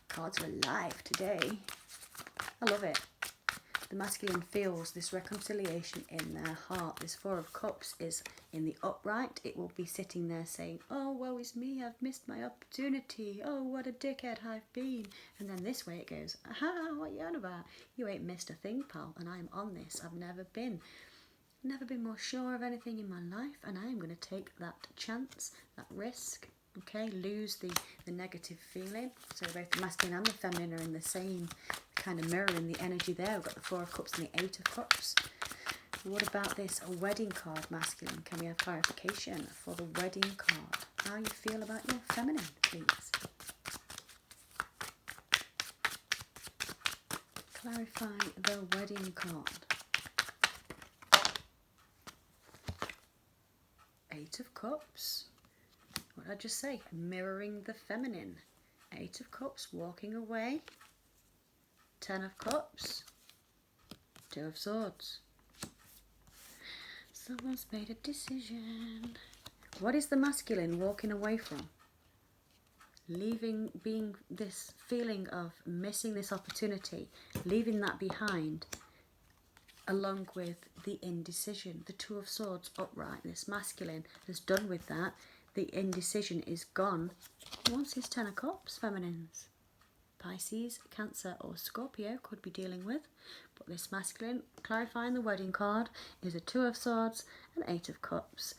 Cards are alive today. I love it. The masculine feels this reconciliation in their heart. This Four of Cups is in the upright. It will be sitting there saying, oh, woe is me, I've missed my opportunity. Oh, what a dickhead I've been. And then this way it goes, aha, what you on about? You ain't missed a thing, pal, and I'm on this. I've never been more sure of anything in my life, and I am going to take that chance, that risk. Okay, lose the negative feeling. So both the masculine and the feminine are in the same kind of mirror in the energy there. We've got the Four of Cups and the Eight of Cups. What about this wedding card, masculine? Can we have clarification for the wedding card? How you feel about your feminine, please? Clarify the wedding card. Eight of Cups. What did I just say? Mirroring the feminine. Eight of Cups, walking away. Ten of Cups. Two of Swords. Someone's made a decision. What is the masculine walking away from? Leaving, being this feeling of missing this opportunity, leaving that behind, along with the indecision. The Two of Swords upright. This masculine has done with that. The indecision is gone. He wants his Ten of Cups, feminines. Pisces, Cancer or Scorpio could be dealing with. But this masculine, clarifying the wedding card, is a Two of Swords, an Eight of Cups,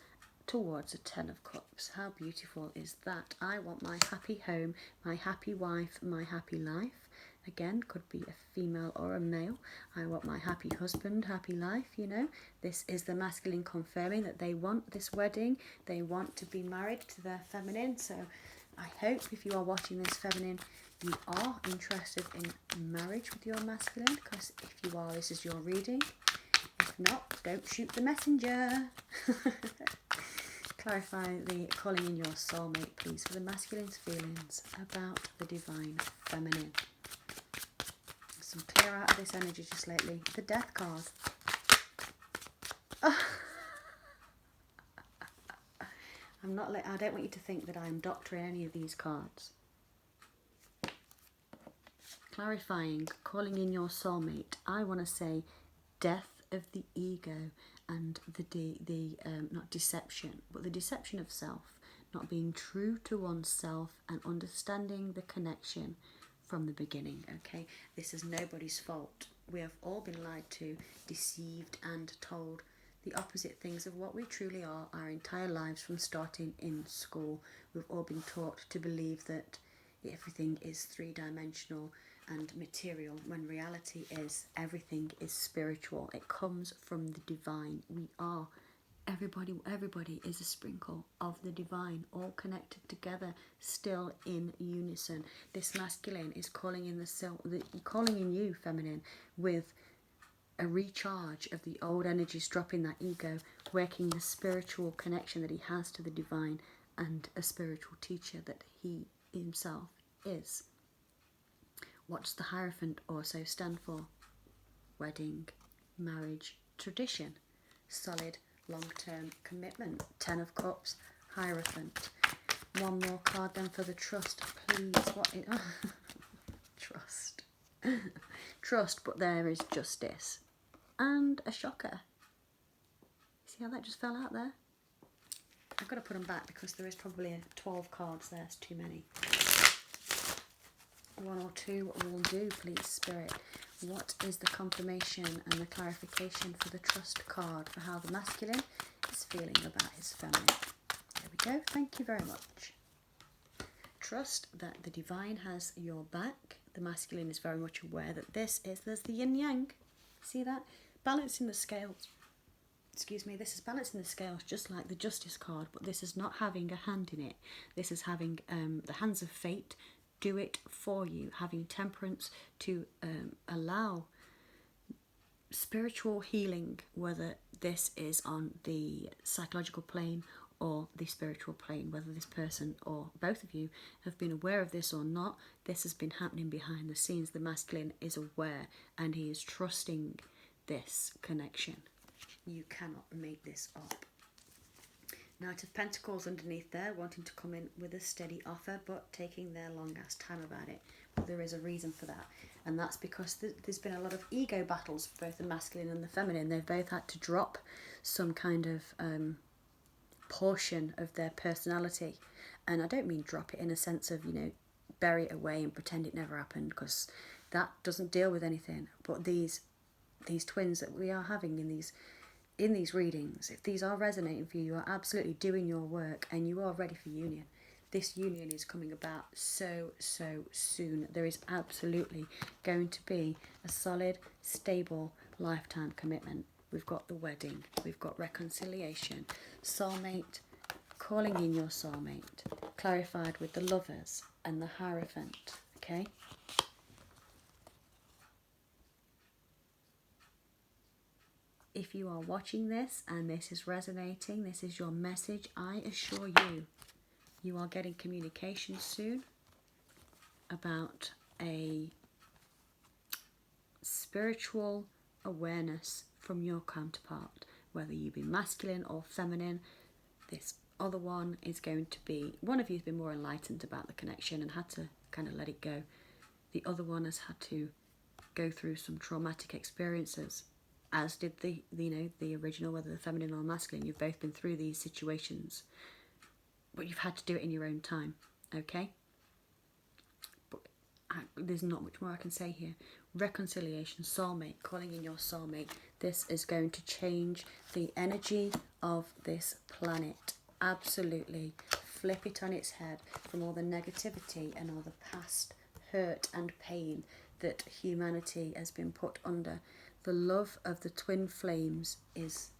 towards a Ten of Cups. How beautiful is that? I want my happy home, my happy wife, my happy life. Again, could be a female or a male. I want my happy husband, happy life, you know. This is the masculine confirming that they want this wedding. They want to be married to their feminine. So I hope if you are watching this feminine, you are interested in marriage with your masculine. Because if you are, this is your reading. If not, don't shoot the messenger. Clarify the calling in your soulmate, please, for the masculine's feelings about the divine feminine. Some clear out of this energy just lately. The Death card. Oh. I don't want you to think that I'm doctoring any of these cards. Clarifying, calling in your soulmate. I want to say death of the ego and the not deception, but the deception of self, not being true to oneself and understanding the connection from the beginning. Okay, this is nobody's fault. We have all been lied to, deceived and told the opposite things of what we truly are our entire lives from starting in school. We've all been taught to believe that everything is three-dimensional and material, when reality is everything is spiritual. It comes from the divine. We are everybody is a sprinkle of the divine, all connected together, still in unison. This masculine is calling in you, feminine, with a recharge of the old energies, dropping that ego, working the spiritual connection that he has to the divine, and a spiritual teacher that he himself is. What's the Hierophant also stand for? Wedding, marriage, tradition, solid, long-term commitment. Ten of Cups, Hierophant. One more card then for the trust, please. What is trust? Trust, but there is justice and a shocker. See how that just fell out there? I've got to put them back because there is probably 12 cards there. It's too many. One or two will do, please, Spirit. What is the confirmation and the clarification for the trust card for how the masculine is feeling about his feminine? There we go. Thank you very much. Trust that the divine has your back. The masculine is very much aware that there's the yin yang. See that? Balancing the scales. Excuse me, this is balancing the scales just like the justice card, but this is not having a hand in it. This is having the hands of fate do it for you, having temperance to allow spiritual healing, whether this is on the psychological plane or the spiritual plane, whether this person or both of you have been aware of this or not. This has been happening behind the scenes. The masculine is aware and he is trusting this connection. You cannot make this up. Knight of Pentacles underneath there, wanting to come in with a steady offer, but taking their long ass time about it. But there is a reason for that, and that's because there's been a lot of ego battles for both the masculine and the feminine. They've both had to drop some kind of portion of their personality, and I don't mean drop it in a sense of, you know, bury it away and pretend it never happened, because that doesn't deal with anything. But these twins that we are having in these readings, if these are resonating for you, you are absolutely doing your work and you are ready for union. This union is coming about so soon. There is absolutely going to be a solid, stable lifetime commitment. We've got the wedding, we've got reconciliation, soulmate, calling in your soulmate, clarified with the Lovers and the Hierophant, okay? If you are watching this and this is resonating, this is your message, I assure you, you are getting communication soon about a spiritual awareness from your counterpart, whether you be masculine or feminine. This other one is going to be, one of you has been more enlightened about the connection and had to kind of let it go. The other one has had to go through some traumatic experiences, as did the original, whether the feminine or masculine. You've both been through these situations, but you've had to do it in your own time, okay? But there's not much more I can say here. Reconciliation, soulmate, calling in your soulmate. This is going to change the energy of this planet. Absolutely. Flip it on its head from all the negativity and all the past hurt and pain that humanity has been put under. The love of the twin flames is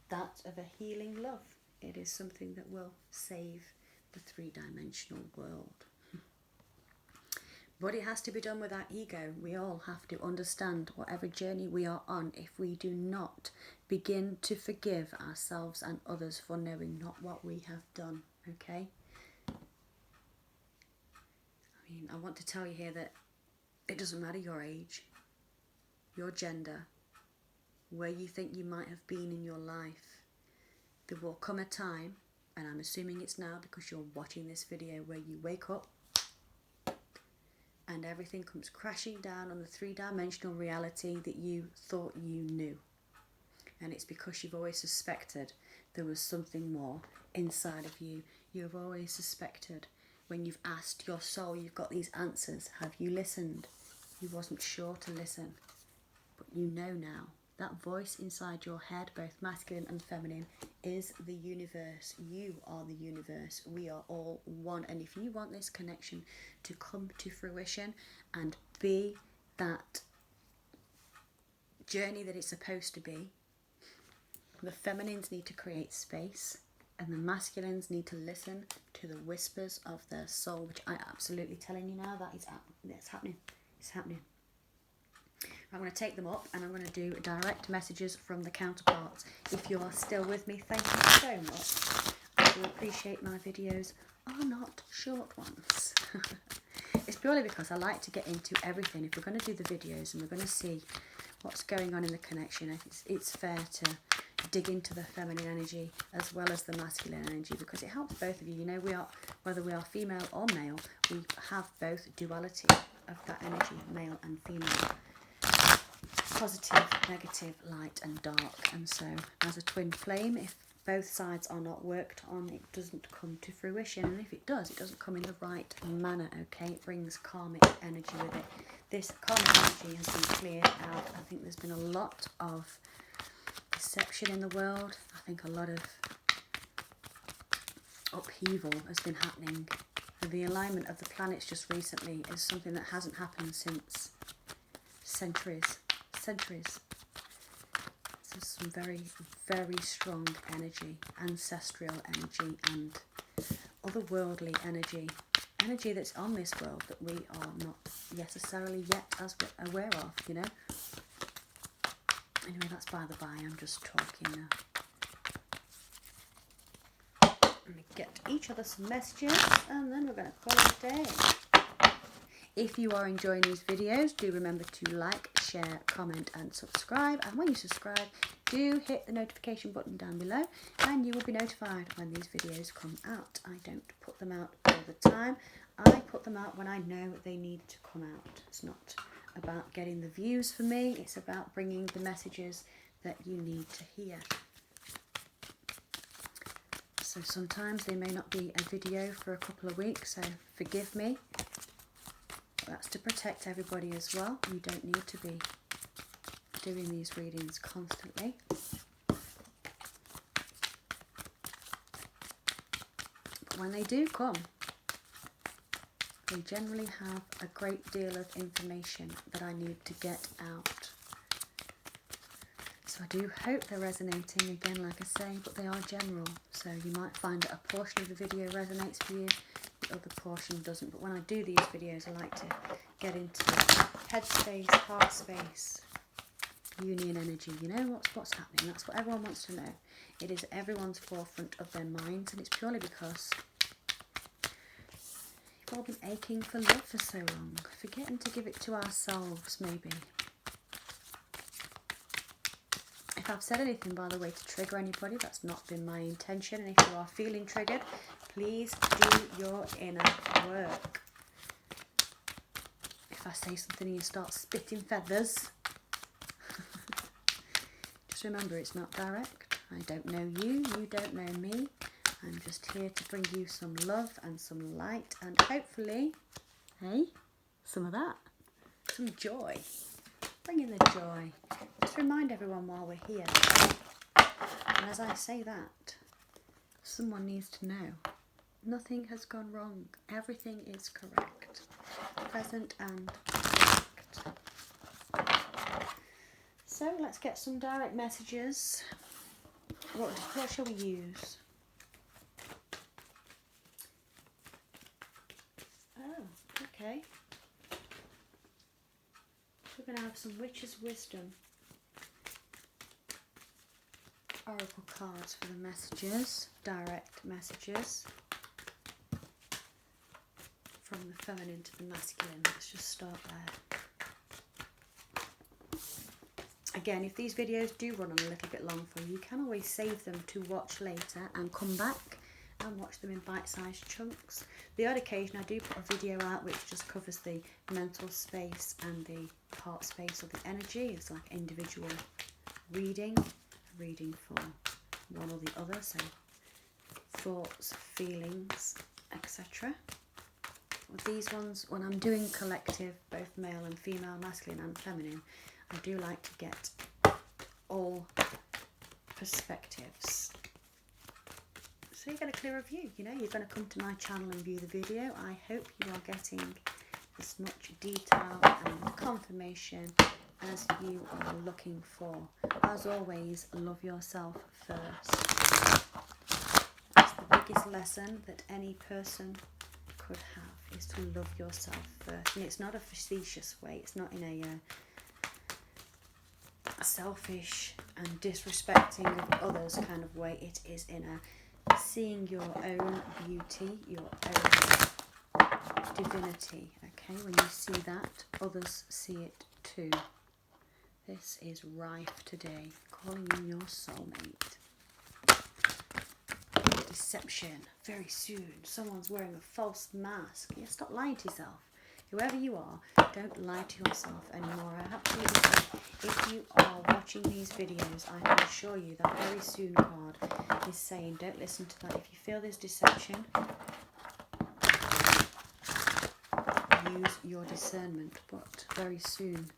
that of a healing love. It is something that will save the three-dimensional world. But it has to be done with our ego. We all have to understand whatever journey we are on. If we do not begin to forgive ourselves and others for knowing not what we have done, okay? I mean, I want to tell you here that it doesn't matter your age, your gender, where you think you might have been in your life. There will come a time, and I'm assuming it's now because you're watching this video, where you wake up and everything comes crashing down on the three-dimensional reality that you thought you knew. And it's because you've always suspected there was something more inside of you. You've always suspected. When you've asked your soul, you've got these answers. Have you listened? You wasn't sure to listen, but you know now. That voice inside your head, both masculine and feminine, is the universe. You are the universe. We are all one. And if you want this connection to come to fruition and be that journey that it's supposed to be, the feminines need to create space and the masculines need to listen to the whispers of their soul, which I'm absolutely telling you now, that's happening. It's happening. I'm going to take them up and I'm going to do direct messages from the counterparts. If you are still with me, thank you so much. I do appreciate my videos are not short ones. It's purely because I like to get into everything. If we're going to do the videos and we're going to see what's going on in the connection, it's fair to dig into the feminine energy as well as the masculine energy, because it helps both of you. You know, we are, whether we are female or male, we have both duality of that energy, male and female. Positive, negative, light and dark. And so as a twin flame, if both sides are not worked on, it doesn't come to fruition. And if it does, it doesn't come in the right manner, okay? It brings karmic energy with it. This karmic energy has been cleared out. I think there's been a lot of deception in the world. I think a lot of upheaval has been happening. And the alignment of the planets just recently is something that hasn't happened since centuries. So some very, very strong energy, ancestral energy and otherworldly energy. Energy that's on this world that we are not necessarily yet as aware of, you know. Anyway, that's by the by, I'm just talking now. Let me get each other some messages and then we're going to call it a day. If you are enjoying these videos, do remember to like, share, comment and subscribe. And when you subscribe, do hit the notification button down below and you will be notified when these videos come out. I don't put them out all the time. I put them out when I know they need to come out. It's not about getting the views for me. It's about bringing the messages that you need to hear. So sometimes there may not be a video for a couple of weeks, so forgive me. That's to protect everybody as well. You don't need to be doing these readings constantly. But when they do come, they generally have a great deal of information that I need to get out. So I do hope they're resonating, again, like I say, but they are general. So you might find that a portion of the video resonates for you, the other portion doesn't. But when I do these videos, I like to get into head space, heart space, union energy. You know, what's happening. That's what everyone wants to know. It is everyone's forefront of their minds, and it's purely because we've all been aching for love for so long, forgetting to give it to ourselves, maybe. If I've said anything, by the way, to trigger anybody, that's not been my intention. And if you are feeling triggered, please do your inner work. If I say something and you start spitting feathers, just remember it's not direct. I don't know you, you don't know me. I'm just here to bring you some love and some light and hopefully, hey, some of that, some joy. Bring in the joy. Just remind everyone while we're here. And as I say that, someone needs to know. Nothing has gone wrong. Everything is correct. Present and correct. So let's get some direct messages. What shall we use? Oh, okay. We're going to have some Witch's Wisdom Oracle cards for the messages, direct messages from the feminine to the masculine. Let's just start there. Again, if these videos do run on a little bit long for you, you can always save them to watch later and come back and watch them in bite-sized chunks. The odd occasion I do put a video out which just covers the mental space and the heart space or the energy. It's like individual reading for one or the other, so thoughts, feelings, etc. With these ones, when I'm doing collective, both male and female, masculine and feminine, I do like to get all perspectives. So you get a clearer view, you know, you're going to come to my channel and view the video. I hope you are getting as much detail and confirmation as you are looking for. As always, love yourself first. It's the biggest lesson that any person could have, is to love yourself first. And it's not a facetious way, it's not in a selfish and disrespecting of others kind of way. It is in a seeing your own beauty, your own divinity, okay? When you see that, others see it too. This is rife today, calling in your soulmate. Deception, very soon. Someone's wearing a false mask. Yeah, stop lying to yourself. Whoever you are, don't lie to yourself anymore. I absolutely say, if you are watching these videos, I can assure you that very soon card is saying, don't listen to that. If you feel there's deception, use your discernment. But very soon,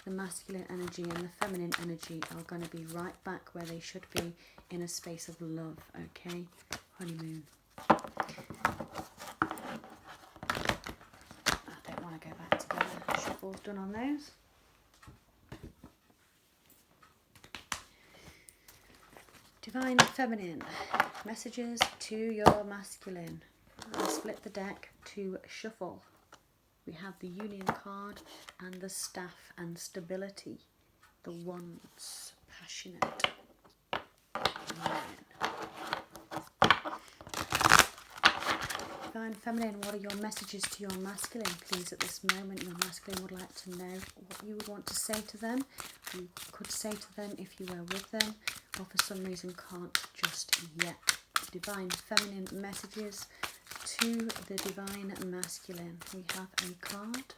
the masculine energy and the feminine energy are going to be right back where they should be, in a space of love, okay? Honeymoon. I don't want to go back together. Shuffle's done on those. Divine Feminine. Messages to your masculine. I split the deck to shuffle. We have the Union card and the Staff and Stability. The Wands. Passionate. Divine Feminine, what are your messages to your masculine, please, at this moment? Your masculine would like to know what you would want to say to them. You could say to them if you were with them, or for some reason can't just yet. Divine Feminine messages to the Divine Masculine. We have a card.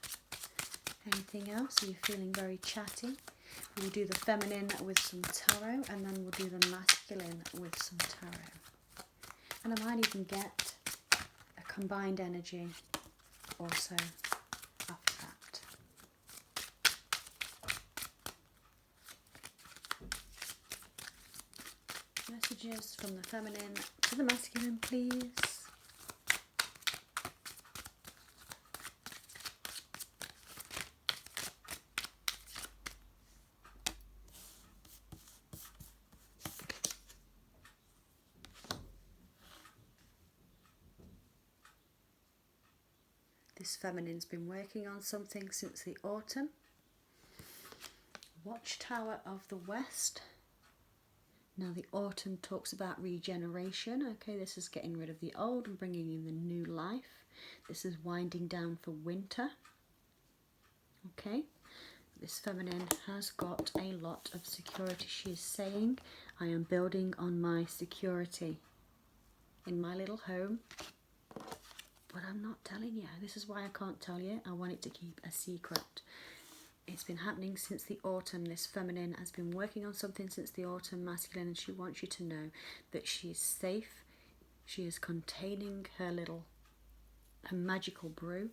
Anything else? Are you feeling very chatty? We'll do the feminine with some tarot, and then we'll do the masculine with some tarot. And I might even get a combined energy also after that. Messages from the feminine to the masculine, please. This feminine's been working on something since the autumn. Watchtower of the West. Now the autumn talks about regeneration. Okay, this is getting rid of the old and bringing in the new life. This is winding down for winter. Okay, this feminine has got a lot of security. She is saying, I am building on my security in my little home. But I'm not telling you. This is why I can't tell you. I want it to keep a secret. It's been happening since the autumn. This feminine has been working on something since the autumn, masculine, and she wants you to know that she is safe. She is containing her magical brew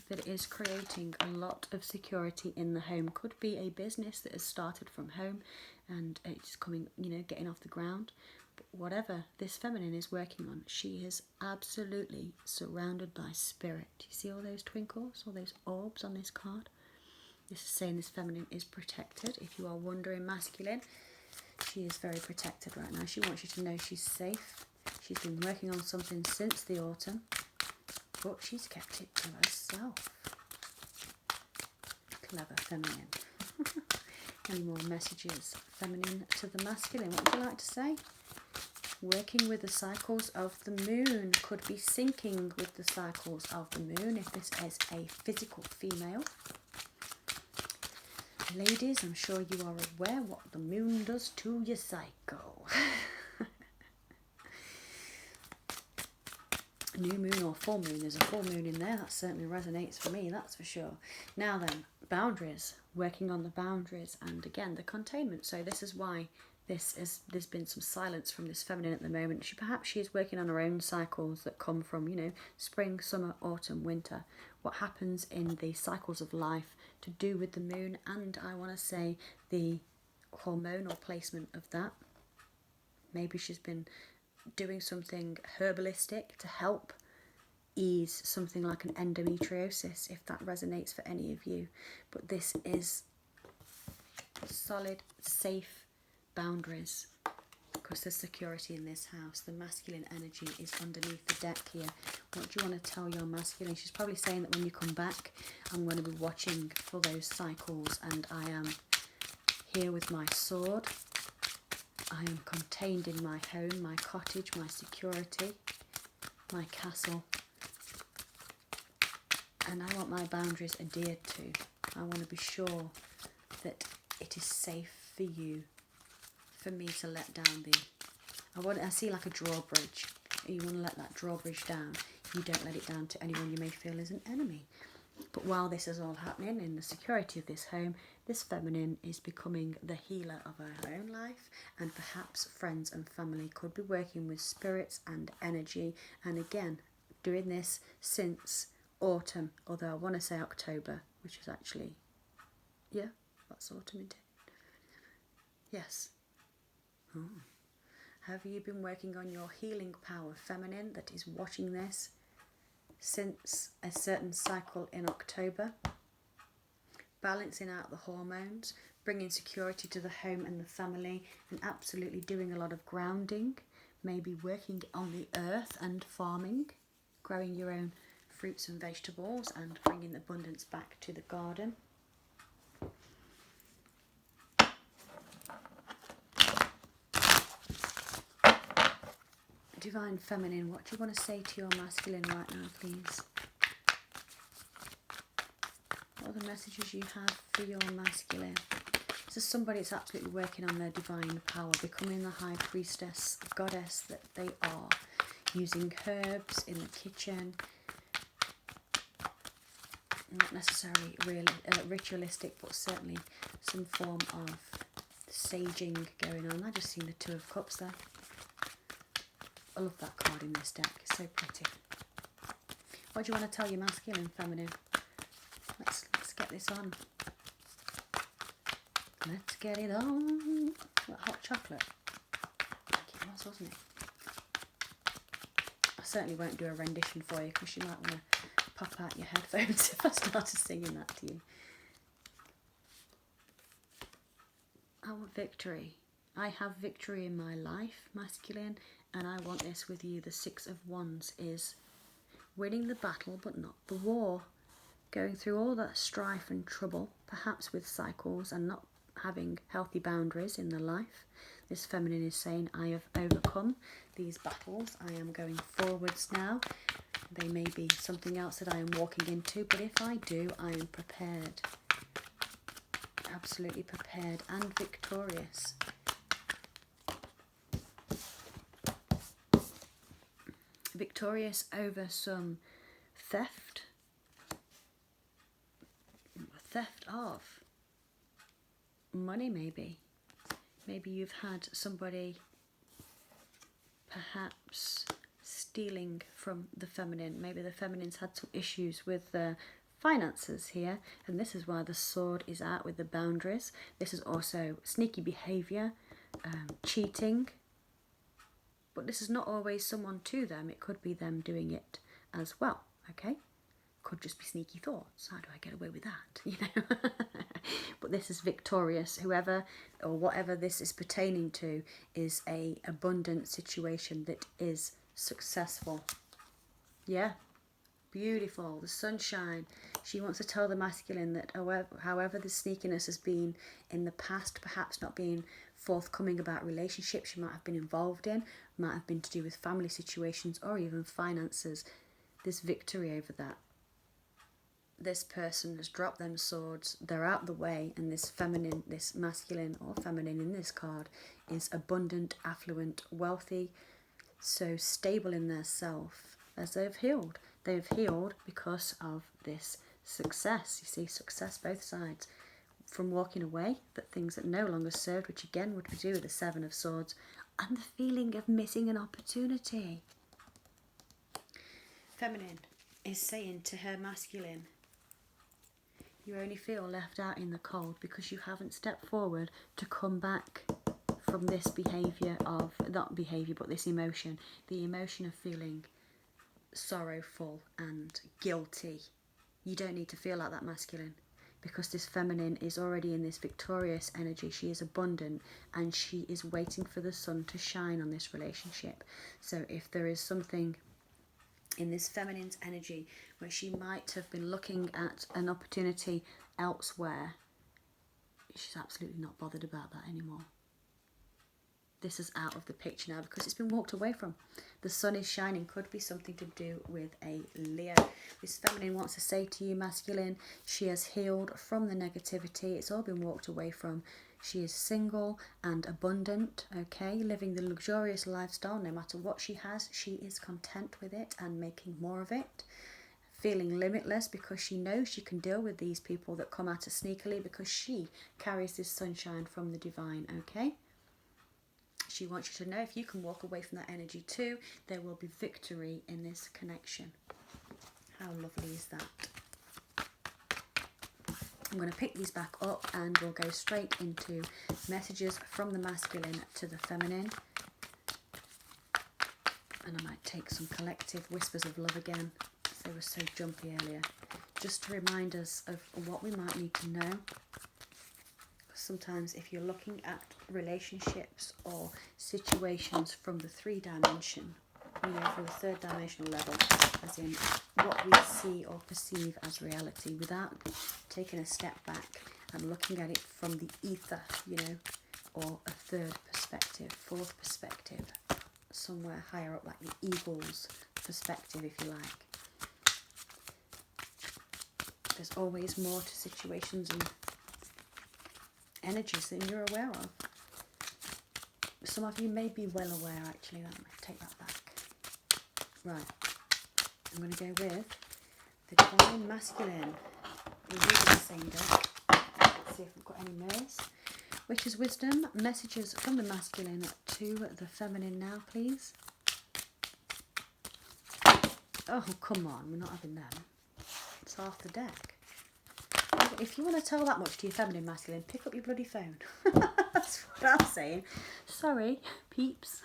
that is creating a lot of security in the home. Could be a business that has started from home and it's coming, getting off the ground. Whatever this feminine is working on, she is absolutely surrounded by spirit. You see all those twinkles, all those orbs on this card? This is saying this feminine is protected. If you are wondering, masculine, she is very protected right now. She wants you to know she's safe. She's been working on something since the autumn, but she's kept it to herself. Clever feminine. Any more messages? Feminine to the masculine. What would you like to say? Working with the cycles of the moon. Could be syncing with the cycles of the moon if this is a physical female. Ladies, I'm sure you are aware what the moon does to your cycle. New moon or full moon. There's a full moon in there. That certainly resonates for me, that's for sure. Now then, boundaries. Working on the boundaries. And again, the containment. So this is why there's been some silence from this feminine at the moment. Perhaps she is working on her own cycles that come from, spring, summer, autumn, winter. What happens in the cycles of life to do with the moon, and I want to say the hormonal placement of that. Maybe she's been doing something herbalistic to help ease something like an endometriosis, if that resonates for any of you. But this is solid, safe boundaries, because there's security in this house. The masculine energy is underneath the deck here. What do you want to tell your masculine? She's probably saying that when you come back, I'm going to be watching for those cycles, and I am here with my sword. I am contained in my home, my cottage, my security, my castle, and I want my boundaries adhered to. I want to be sure that it is safe for you, for me to let down I see like a drawbridge. You want to let that drawbridge down. You don't let it down to anyone you may feel is an enemy. But while this is all happening in the security of this home, this feminine is becoming the healer of her own life, and perhaps friends and family could be working with spirits and energy, and again doing this since autumn, although I want to say October, which is actually, yeah, that's autumn indeed. Yes. Oh. Have you been working on your healing power, feminine, that is watching this since a certain cycle in October? Balancing out the hormones, bringing security to the home and the family, and absolutely doing a lot of grounding, maybe working on the earth and farming, growing your own fruits and vegetables and bringing abundance back to the garden. Divine Feminine, what do you want to say to your masculine right now, please? What are the messages you have for your masculine? This is somebody that's absolutely working on their divine power, becoming the high priestess, goddess that they are, using herbs in the kitchen, not necessarily really ritualistic, but certainly some form of saging going on. I just seen the Two of Cups there. I love that card in this deck, it's so pretty. What do you want to tell your masculine, feminine? Let's get this on. Let's get it on. What, hot chocolate? I think it was, wasn't it? I certainly won't do a rendition for you because you might want to pop out your headphones if I started singing that to you. I want victory. I have victory in my life, masculine, and I want this with you. The Six of Wands is winning the battle but not the war. Going through all that strife and trouble, perhaps with cycles and not having healthy boundaries in the life. This feminine is saying, I have overcome these battles. I am going forwards now. They may be something else that I am walking into, but if I do, I am prepared. Absolutely prepared and victorious. Victorious over some theft of money, maybe you've had somebody perhaps stealing from the feminine. Maybe the feminine's had some issues with their finances here, and this is why the sword is out with the boundaries. This is also sneaky behaviour, cheating, but this is not always someone to them. It could be them doing it as well, okay? Could just be sneaky thoughts. How do I get away with that? You know. But this is victorious. Whoever or whatever this is pertaining to is a abundant situation that is successful. Yeah. Beautiful. The sunshine. She wants to tell the masculine that however the sneakiness has been in the past, perhaps not being forthcoming about relationships she might have been involved in, might have been to do with family situations or even finances, this victory over that. This person has dropped them swords, they're out the way, and this feminine, this masculine or feminine in this card is abundant, affluent, wealthy, so stable in their self as they've healed. They've healed because of this success. You see, success both sides. From walking away, that things that no longer served, which again would be to do with the Seven of Swords, and the feeling of missing an opportunity. Feminine is saying to her masculine, you only feel left out in the cold because you haven't stepped forward to come back from this behaviour of, not behaviour, but this emotion, the emotion of feeling sorrowful and guilty. You don't need to feel like that, masculine, because this feminine is already in this victorious energy. She is abundant and she is waiting for the sun to shine on this relationship. So if there is something in this feminine's energy where she might have been looking at an opportunity elsewhere, she's absolutely not bothered about that anymore. this is out of the picture now because it's been walked away from. The sun is shining, could be something to do with a Leo. This feminine wants to say to you, masculine, she has healed from the negativity. It's all been walked away from. She is single and abundant, okay, living the luxurious lifestyle. No matter what she has, she is content with it and making more of it. Feeling limitless because she knows she can deal with these people that come at her sneakily because she carries this sunshine from the divine, okay? She wants you to know if you can walk away from that energy too, there will be victory in this connection. How lovely is that? I'm going to pick these back up and we'll go straight into messages from the masculine to the feminine. And I might take some collective whispers of love again. They were so jumpy earlier. Just to remind us of what we might need to know. Sometimes if you're looking at relationships or situations from the 3-dimension, you know, from the 3rd dimensional level, as in what we see or perceive as reality, without taking a step back and looking at it from the ether, you know, or a 3rd perspective, 4th perspective, somewhere higher up, like the eagle's perspective, if you like. There's always more to situations and energies than you're aware of. Some of you may be well aware, actually. Let me take that back. Right. I'm going to go with the Divine Masculine. We're using the same deck. Let's see if we've got any mirrors. Which is wisdom. Messages from the masculine to the feminine now, please. Oh, come on. We're not having them. It's half the deck. If you want to tell that much to your feminine masculine, pick up your bloody phone. That's what I'm saying. Sorry, peeps.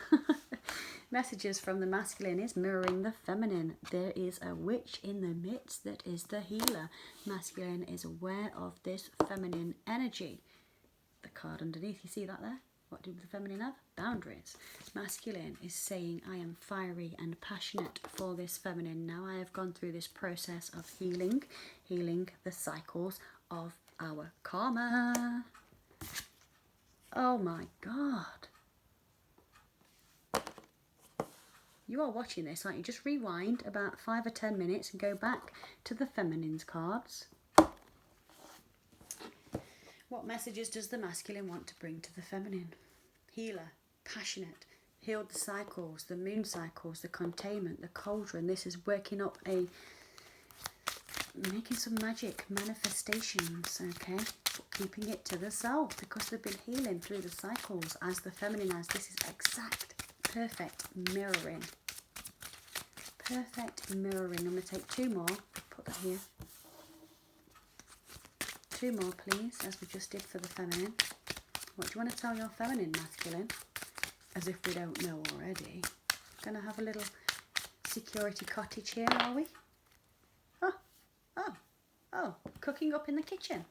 Messages from the masculine is mirroring the feminine. There is a witch in the midst that is the healer. Masculine is aware of this feminine energy. The card underneath, you see that there? What do the feminine have? Boundaries. Masculine is saying, I am fiery and passionate for this feminine. Now I have gone through this process of healing the cycles of our karma. Oh my God. You are watching this, aren't you? Just rewind about 5 or 10 minutes and go back to the feminine's cards. What messages does the masculine want to bring to the feminine? Healer, passionate, healed the cycles, the moon cycles, the containment, the cauldron. This is working up making some magic manifestations, okay? But keeping it to the self because they've been healing through the cycles as the feminine has. This is exact, perfect mirroring. Perfect mirroring. I'm going to take 2 more. Put that here. 2 more, please, as we just did for the feminine. What do you want to tell your feminine masculine? As if we don't know already. Going to have a little security cottage here, are we? Oh, cooking up in the kitchen.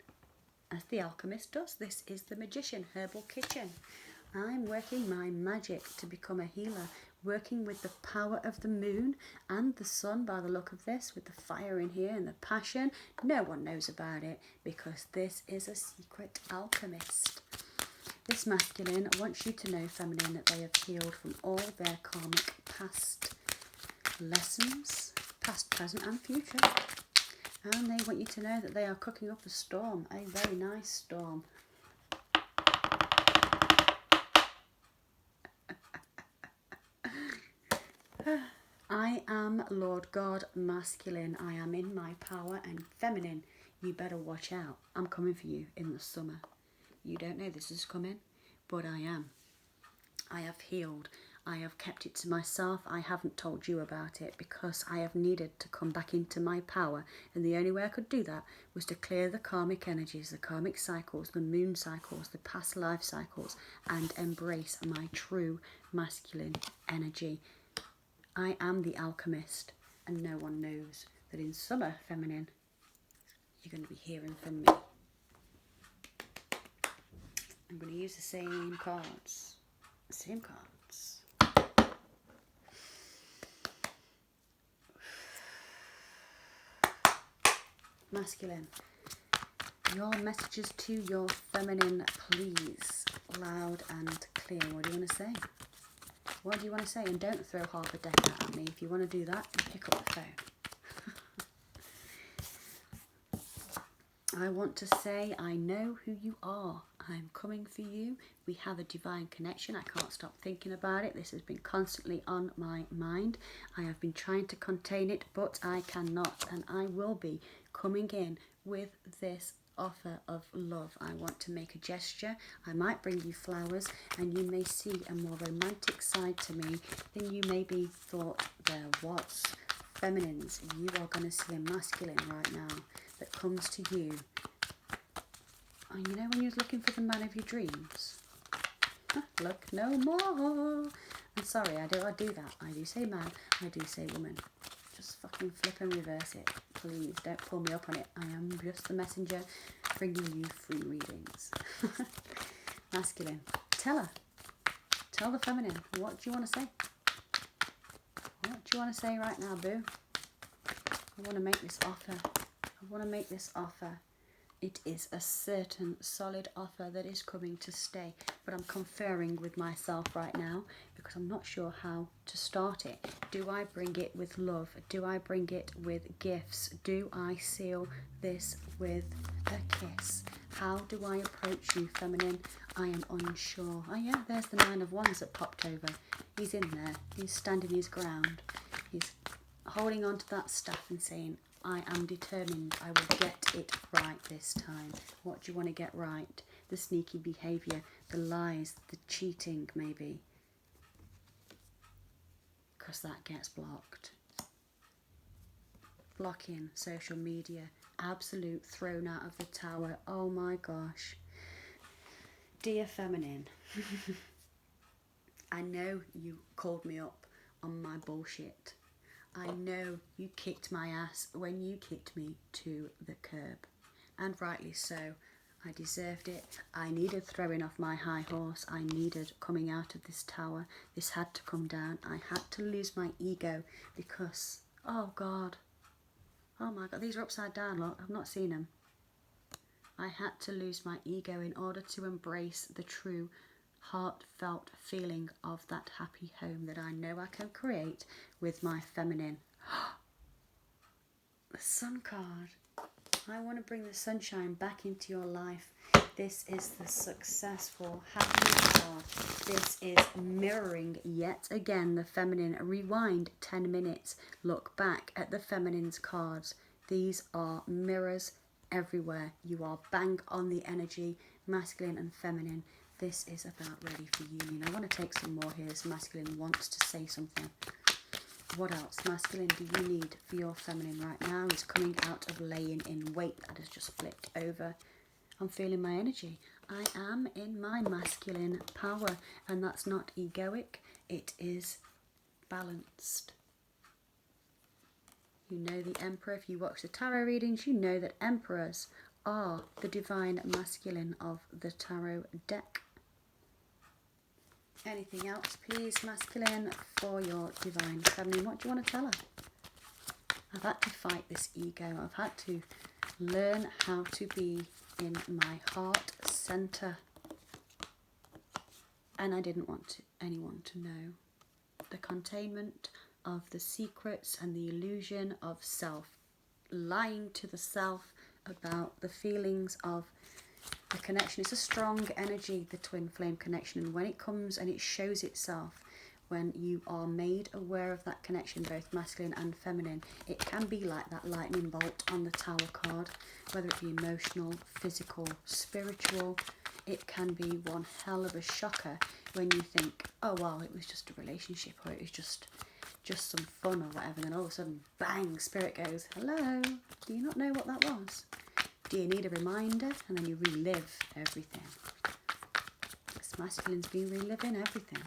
As the alchemist does. This is the magician, herbal kitchen. I'm working my magic to become a healer. Working with the power of the moon and the sun by the look of this. With the fire in here and the passion. No one knows about it because this is a secret alchemist. This masculine wants you to know, feminine, that they have healed from all their karmic past lessons. Past, present and future. And they want you to know that they are cooking up a storm. A very nice storm. I am Lord God masculine. I am in my power and feminine. You better watch out. I'm coming for you in the summer. You don't know this is coming, but I am. I have healed. I have kept it to myself. I haven't told you about it because I have needed to come back into my power. And the only way I could do that was to clear the karmic energies, the karmic cycles, the moon cycles, the past life cycles, and embrace my true masculine energy. I am the alchemist, and no one knows that in summer, feminine, you're going to be hearing from me. I'm going to use the same cards. Same cards. Masculine. Your messages to your feminine, please. Loud and clear. What do you want to say? What do you want to say? And don't throw half a deck out at me. If you want to do that, pick up the phone. I want to say, I know who you are. I'm coming for you. We have a divine connection. I can't stop thinking about it. This has been constantly on my mind. I have been trying to contain it, but I cannot. And I will be coming in with this offer of love. I want to make a gesture. I might bring you flowers, and you may see a more romantic side to me than you maybe thought there was. Feminines, you are going to see a masculine right now that comes to you. And you know when you're looking for the man of your dreams? Look no more. I'm sorry, I do that. I do say man, I do say woman. Just fucking flip and reverse it. Please don't pull me up on it. I am just the messenger bringing you free readings. Masculine, tell her. Tell the feminine. What do you want to say? What do you want to say right now, boo? I want to make this offer. I want to make this offer. It is a certain solid offer that is coming to stay, but I'm conferring with myself right now because I'm not sure how to start it. Do I bring it with love? Do I bring it with gifts? Do I seal this with a kiss? How do I approach you, feminine? I am unsure. Oh yeah, there's the Nine of Wands that popped over. He's in there. He's standing his ground. He's holding on to that staff and saying, I am determined. I will get it right this time. What do you want to get right? The sneaky behaviour, the lies, the cheating maybe. Because that gets blocked. Blocking social media. Absolute thrown out of the tower. Oh my gosh. Dear feminine. I know you called me up on my bullshit. I know you kicked my ass when you kicked me to the curb. And rightly so. I deserved it. I needed throwing off my high horse. I needed coming out of this tower. This had to come down. I had to lose my ego because, oh God. Oh my God, these are upside down, look. I've not seen them. I had to lose my ego in order to embrace the true heartfelt feeling of that happy home that I know I can create with my feminine. The Sun card. I want to bring the sunshine back into your life. This is the successful, happy card. This is mirroring yet again the feminine. Rewind 10 minutes. Look back at the feminine's cards. These are mirrors everywhere. You are bang on the energy, masculine and feminine. This is about ready for union. I want to take some more here. This masculine wants to say something. What else, masculine, do you need for your feminine right now? Is coming out of laying in wait. That has just flipped over. I'm feeling my energy. I am in my masculine power, and that's not egoic. It is balanced. You know the Emperor. If you watch the tarot readings, you know that Emperors are the divine masculine of the tarot deck. Anything else, please, masculine, for your divine feminine? What do you want to tell her? I've had to fight this ego. I've had to learn how to be in my heart center. And I didn't want anyone to know. The containment of the secrets and the illusion of self. Lying to the self about the feelings of the connection. It's a strong energy, the twin flame connection, and when it comes and it shows itself, when you are made aware of that connection, both masculine and feminine, it can be like that lightning bolt on the Tower card, whether it be emotional, physical, spiritual. It can be one hell of a shocker when you think, oh well, it was just a relationship, or it was just some fun or whatever, and then all of a sudden, bang, spirit goes, hello, do you not know what that was? Do you need a reminder? And then you relive everything. This masculine's been reliving everything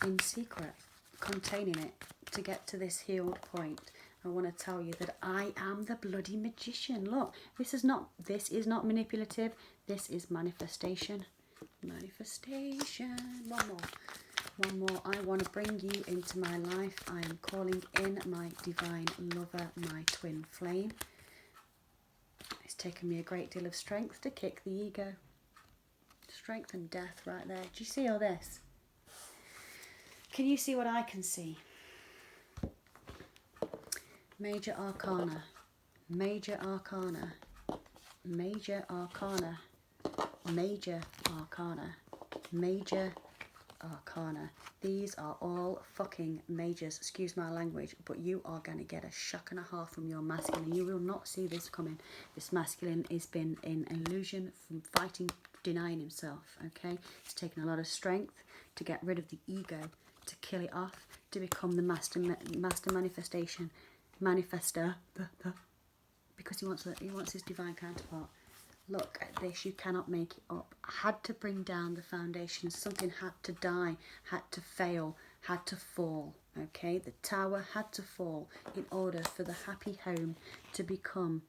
in secret, containing it to get to this healed point. I want to tell you that I am the bloody magician. Look, this is not manipulative. This is manifestation. Manifestation. One more. I want to bring you into my life. I am calling in my divine lover, my twin flame. It's taken me a great deal of strength to kick the ego. Strength and death right there. Do you see all this? Can you see what I can see? Major Arcana. Major Arcana. Major Arcana. Major Arcana. Major Arcana. These are all fucking majors, excuse my language, but you are going to get a shock and a half from your masculine. You will not see this coming. This masculine has been in illusion from fighting, denying himself, okay? It's taken a lot of strength to get rid of the ego, to kill it off, to become the master manifester, because he wants his divine counterpart. Look at this, you cannot make it up. Had to bring down the foundations. Something had to die, had to fail, had to fall. Okay, the tower had to fall in order for the happy home to become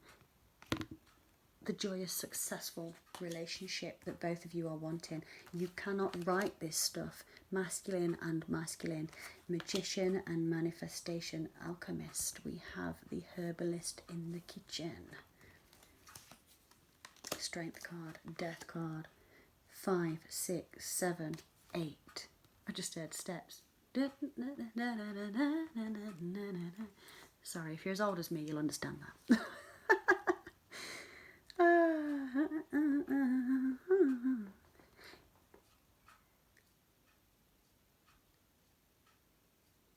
the joyous, successful relationship that both of you are wanting. You cannot write this stuff. Masculine and masculine, magician and manifestation alchemist. We have the herbalist in the kitchen. Strength card, death card, 5, 6, 7, 8. I just heard steps. Sorry, if you're as old as me, you'll understand that.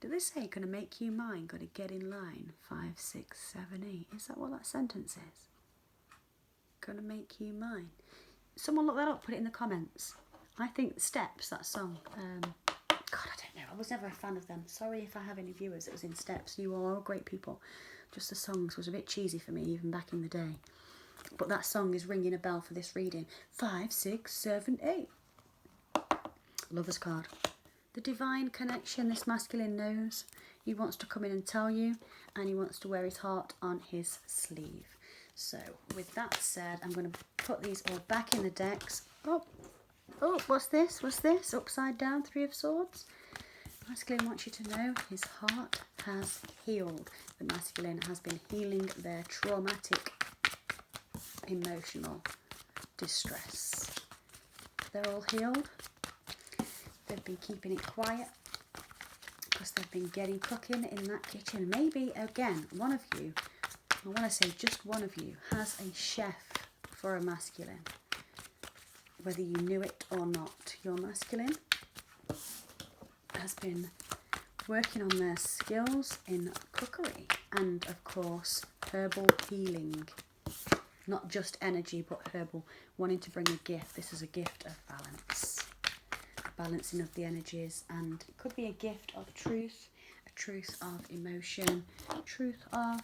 Do they say gonna make you mine, gotta get in line? 5, 6, 7, 8. Is that what that sentence is? Gonna make you mine. Someone look that up, put it in the comments. I think Steps, that song. God, I don't know. I was never a fan of them. Sorry if I have any viewers that was in Steps. You are all great people. Just the songs was a bit cheesy for me, even back in the day. But that song is ringing a bell for this reading. 5, 6, 7, 8. Lover's card. The divine connection this masculine knows. He wants to come in and tell you, and he wants to wear his heart on his sleeve. So, with that said, I'm going to put these all back in the decks. Oh, what's this? What's this? Upside down, 3 of Swords. Masculine wants you to know his heart has healed. The masculine has been healing their traumatic, emotional distress. They're all healed. They've been keeping it quiet because they've been getting cooking in that kitchen. Maybe, again, one of you, I want to say just one of you, has a chef for a masculine. Whether you knew it or not, your masculine has been working on their skills in cookery and, of course, herbal healing. Not just energy, but herbal. Wanting to bring a gift. This is a gift of balance. A balancing of the energies. And it could be a gift of truth, a truth of emotion, truth of...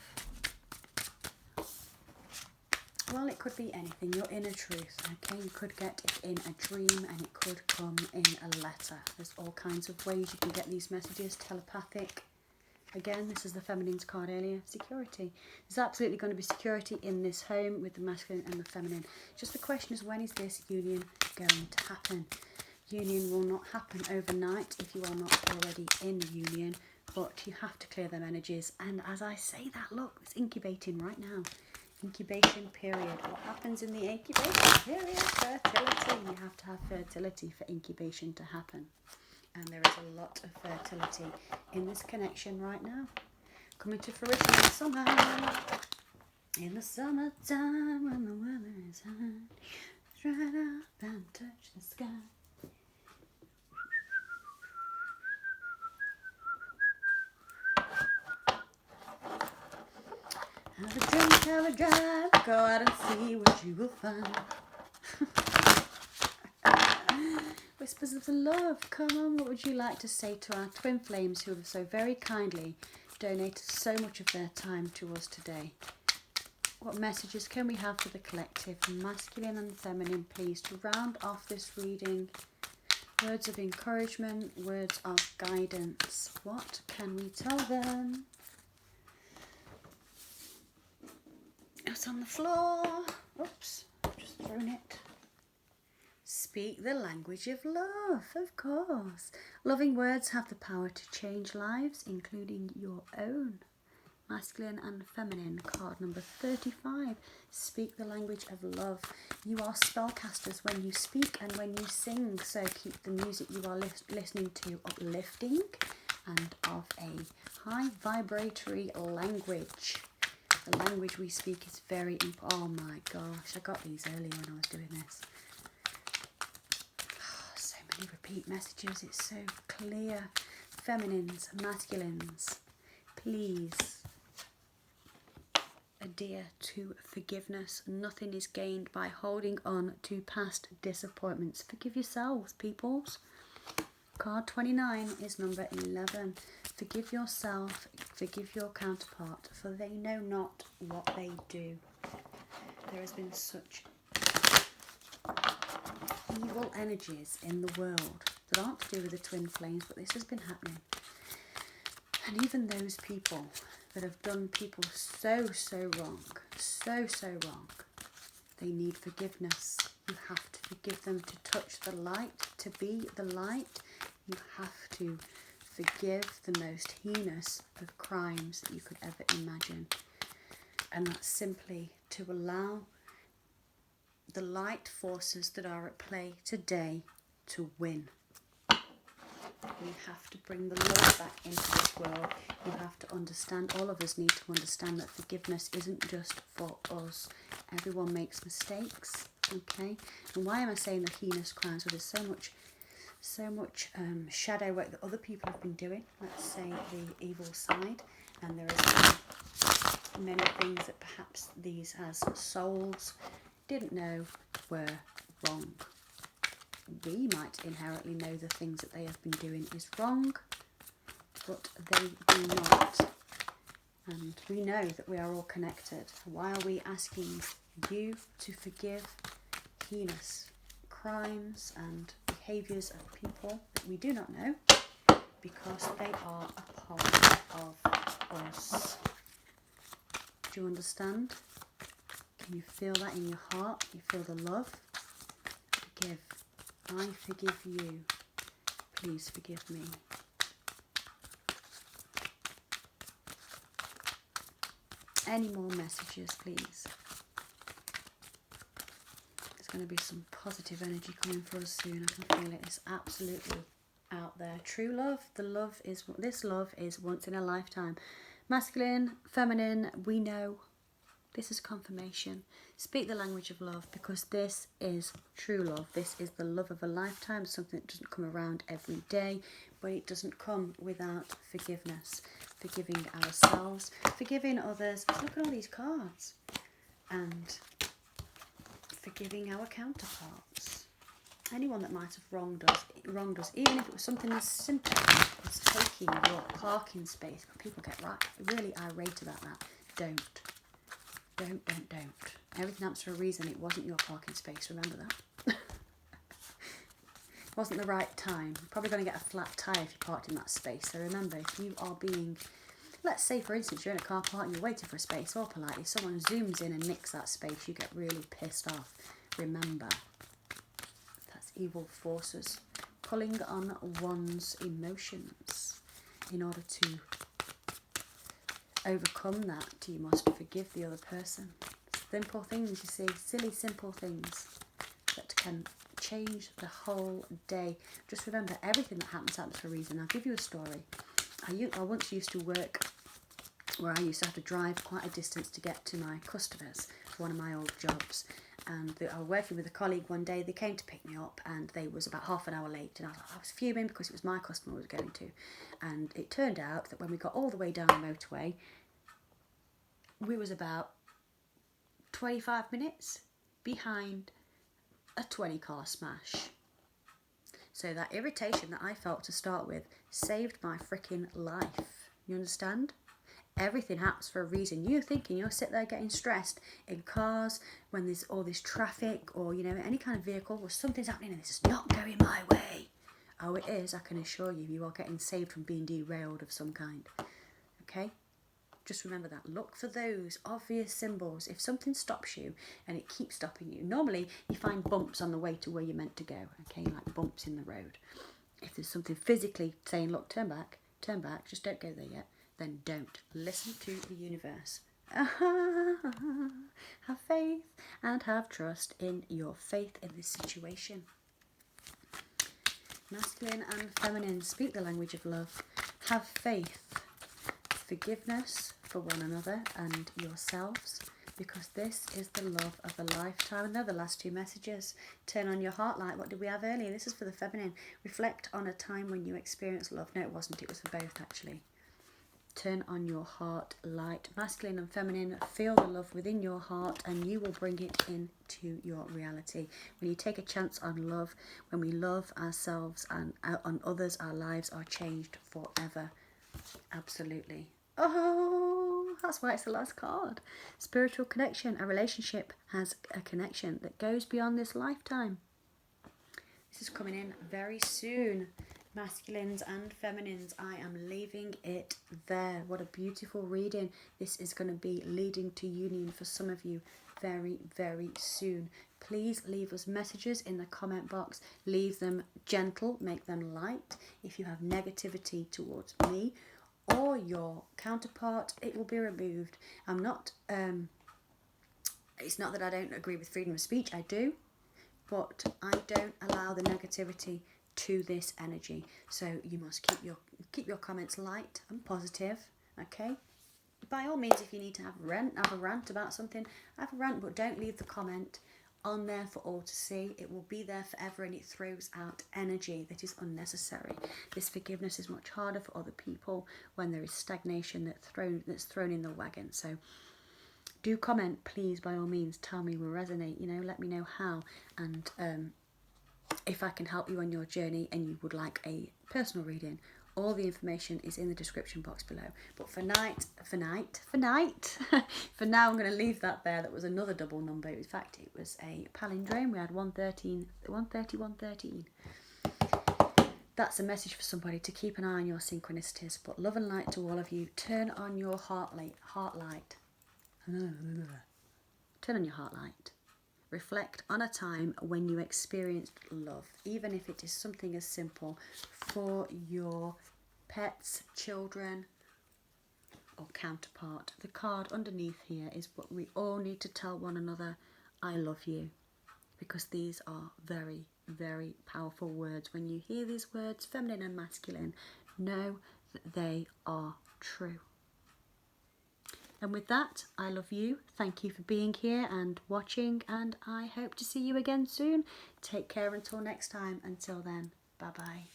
Well, it could be anything, your inner truth, okay? You could get it in a dream and it could come in a letter. There's all kinds of ways you can get these messages, telepathic. Again, this is the feminine's card earlier, security. There's absolutely going to be security in this home with the masculine and the feminine. Just the question is, when is this union going to happen? Union will not happen overnight if you are not already in union, but you have to clear them energies. And as I say that, look, it's incubating right now. Incubation period. What happens in the incubation period? Fertility. You have to have fertility for incubation to happen. And there is a lot of fertility in this connection right now. Coming to fruition in the summer. In the summertime when the weather is hot. Right up and touch the sky. Have a drink, have a drive, go out and see what you will find. Whispers of the love, come on, what would you like to say to our twin flames who have so very kindly donated so much of their time to us today? What messages can we have for the collective, masculine and feminine, please, to round off this reading? Words of encouragement, words of guidance. What can we tell them? It's on the floor. Oops, I've just thrown it. Speak the language of love, of course. Loving words have the power to change lives, including your own. masculine and feminine. Card number 35. Speak the language of love. You are spellcasters when you speak and when you sing, so keep the music you are listening to uplifting and of a high vibratory language. The language we speak is very important. Oh my gosh, I got these earlier when I was doing this. Oh, so many repeat messages, it's so clear. Feminines, masculines, please adhere to forgiveness. Nothing is gained by holding on to past disappointments. Forgive yourselves, peoples. Card 29 is number 11. Forgive yourself, forgive your counterpart, for they know not what they do. There has been such evil energies in the world that aren't to do with the twin flames, but this has been happening. And even those people that have done people so wrong, so wrong, they need forgiveness. You have to forgive them to touch the light, to be the light. You have to forgive the most heinous of crimes that you could ever imagine. And that's simply to allow the light forces that are at play today to win. We have to bring the love back into this world. You have to understand, all of us need to understand that forgiveness isn't just for us. Everyone makes mistakes, okay? And why am I saying the heinous crimes? Well, there's so much shadow work that other people have been doing, let's say the evil side, and there is many things that perhaps these as souls didn't know were wrong. We might inherently know the things that they have been doing is wrong, but they do not. And we know that we are all connected. Why are we asking you to forgive heinous crimes and behaviours of people that we do not know? Because they are a part of us. Do you understand? Can you feel that in your heart? Can you feel the love? Forgive. I forgive you. Please forgive me. Any more messages, please? There's going to be some positive energy coming for us soon. I can feel it. It's absolutely out there. True love. This love is once in a lifetime. Masculine, feminine, we know. This is confirmation. Speak the language of love, because this is true love. This is the love of a lifetime, something that doesn't come around every day, but it doesn't come without forgiveness. Forgiving ourselves, forgiving others. Look at all these cards. And forgiving our counterparts. Anyone that might have wronged us, even if it was something as simple as taking your parking space. But people get really irate about that. Don't. Everything happens for a reason. It wasn't your parking space, remember that. It wasn't the right time. You're probably going to get a flat tyre if you parked in that space. So remember, if you are being, let's say for instance, you're in a car park and you're waiting for a space, all politely, someone zooms in and nicks that space, you get really pissed off. Remember, that's evil forces pulling on one's emotions. In order to overcome that, you must forgive the other person. Simple things, you see, silly simple things that can change the whole day. Just remember, everything that happens for a reason. I'll give you a story. I once used to work where I used to have to drive quite a distance to get to my customers for one of my old jobs. And I was working with a colleague one day. They came to pick me up and they was about half an hour late, and I was fuming because it was my customer I was going to. And it turned out that when we got all the way down the motorway, we was about 25 minutes behind a 20-car smash. So that irritation that I felt to start with saved my freaking life. You understand? Everything happens for a reason. You're thinking, you'll sit there getting stressed in cars when there's all this traffic, or, you know, any kind of vehicle where something's happening and it's not going my way. Oh, it is. I can assure you, you are getting saved from being derailed of some kind. Okay? Just remember that. Look for those obvious symbols. If something stops you and it keeps stopping you, normally you find bumps on the way to where you're meant to go, okay, like bumps in the road. If there's something physically saying, look, turn back, just don't go there yet, then don't. Listen to the universe. Have faith and have trust in your faith in this situation. Masculine and feminine, speak the language of love. Have faith, forgiveness for one another and yourselves, because this is the love of a lifetime. And they're the last two messages. Turn on your heart light. What did we have earlier? This is for the feminine. Reflect on a time when you experienced love. No, it wasn't. It was for both, actually. Turn on your heart light. Masculine and feminine, feel the love within your heart and you will bring it into your reality. When you take a chance on love, when we love ourselves and on others, our lives are changed forever. Absolutely. Oh, that's why it's the last card. Spiritual connection. A relationship has a connection that goes beyond this lifetime. This is coming in very soon. Masculines and feminines, I am leaving it there. What a beautiful reading. This is going to be leading to union for some of you very, very soon. Please leave us messages in the comment box. Leave them gentle, make them light. If you have negativity towards me or your counterpart, it will be removed. I'm not, it's not that I don't agree with freedom of speech, I do, but I don't allow the negativity to this energy. So you must keep your comments light and positive, okay? By all means, if you need to have a rant about something, have a rant, but don't leave the comment on there for all to see. It will be there forever and it throws out energy that is unnecessary. This forgiveness is much harder for other people when there is stagnation that's thrown in the wagon. So do comment, please, by all means. Tell me will resonate, let me know how, and if I can help you on your journey and you would like a personal reading, all the information is in the description box below. But for now, I'm going to leave that there. That was another double number. In fact, it was a palindrome. We had 113, 130, 113. That's a message for somebody to keep an eye on your synchronicities. But love and light to all of you. Turn on your heart light. Turn on your heart light. Reflect on a time when you experienced love, even if it is something as simple for your pets, children, or counterpart. The card underneath here is what we all need to tell one another, I love you, because these are very, very powerful words. When you hear these words, feminine and masculine, know that they are true. And with that, I love you. Thank you for being here and watching, and I hope to see you again soon. Take care until next time. Until then, bye-bye.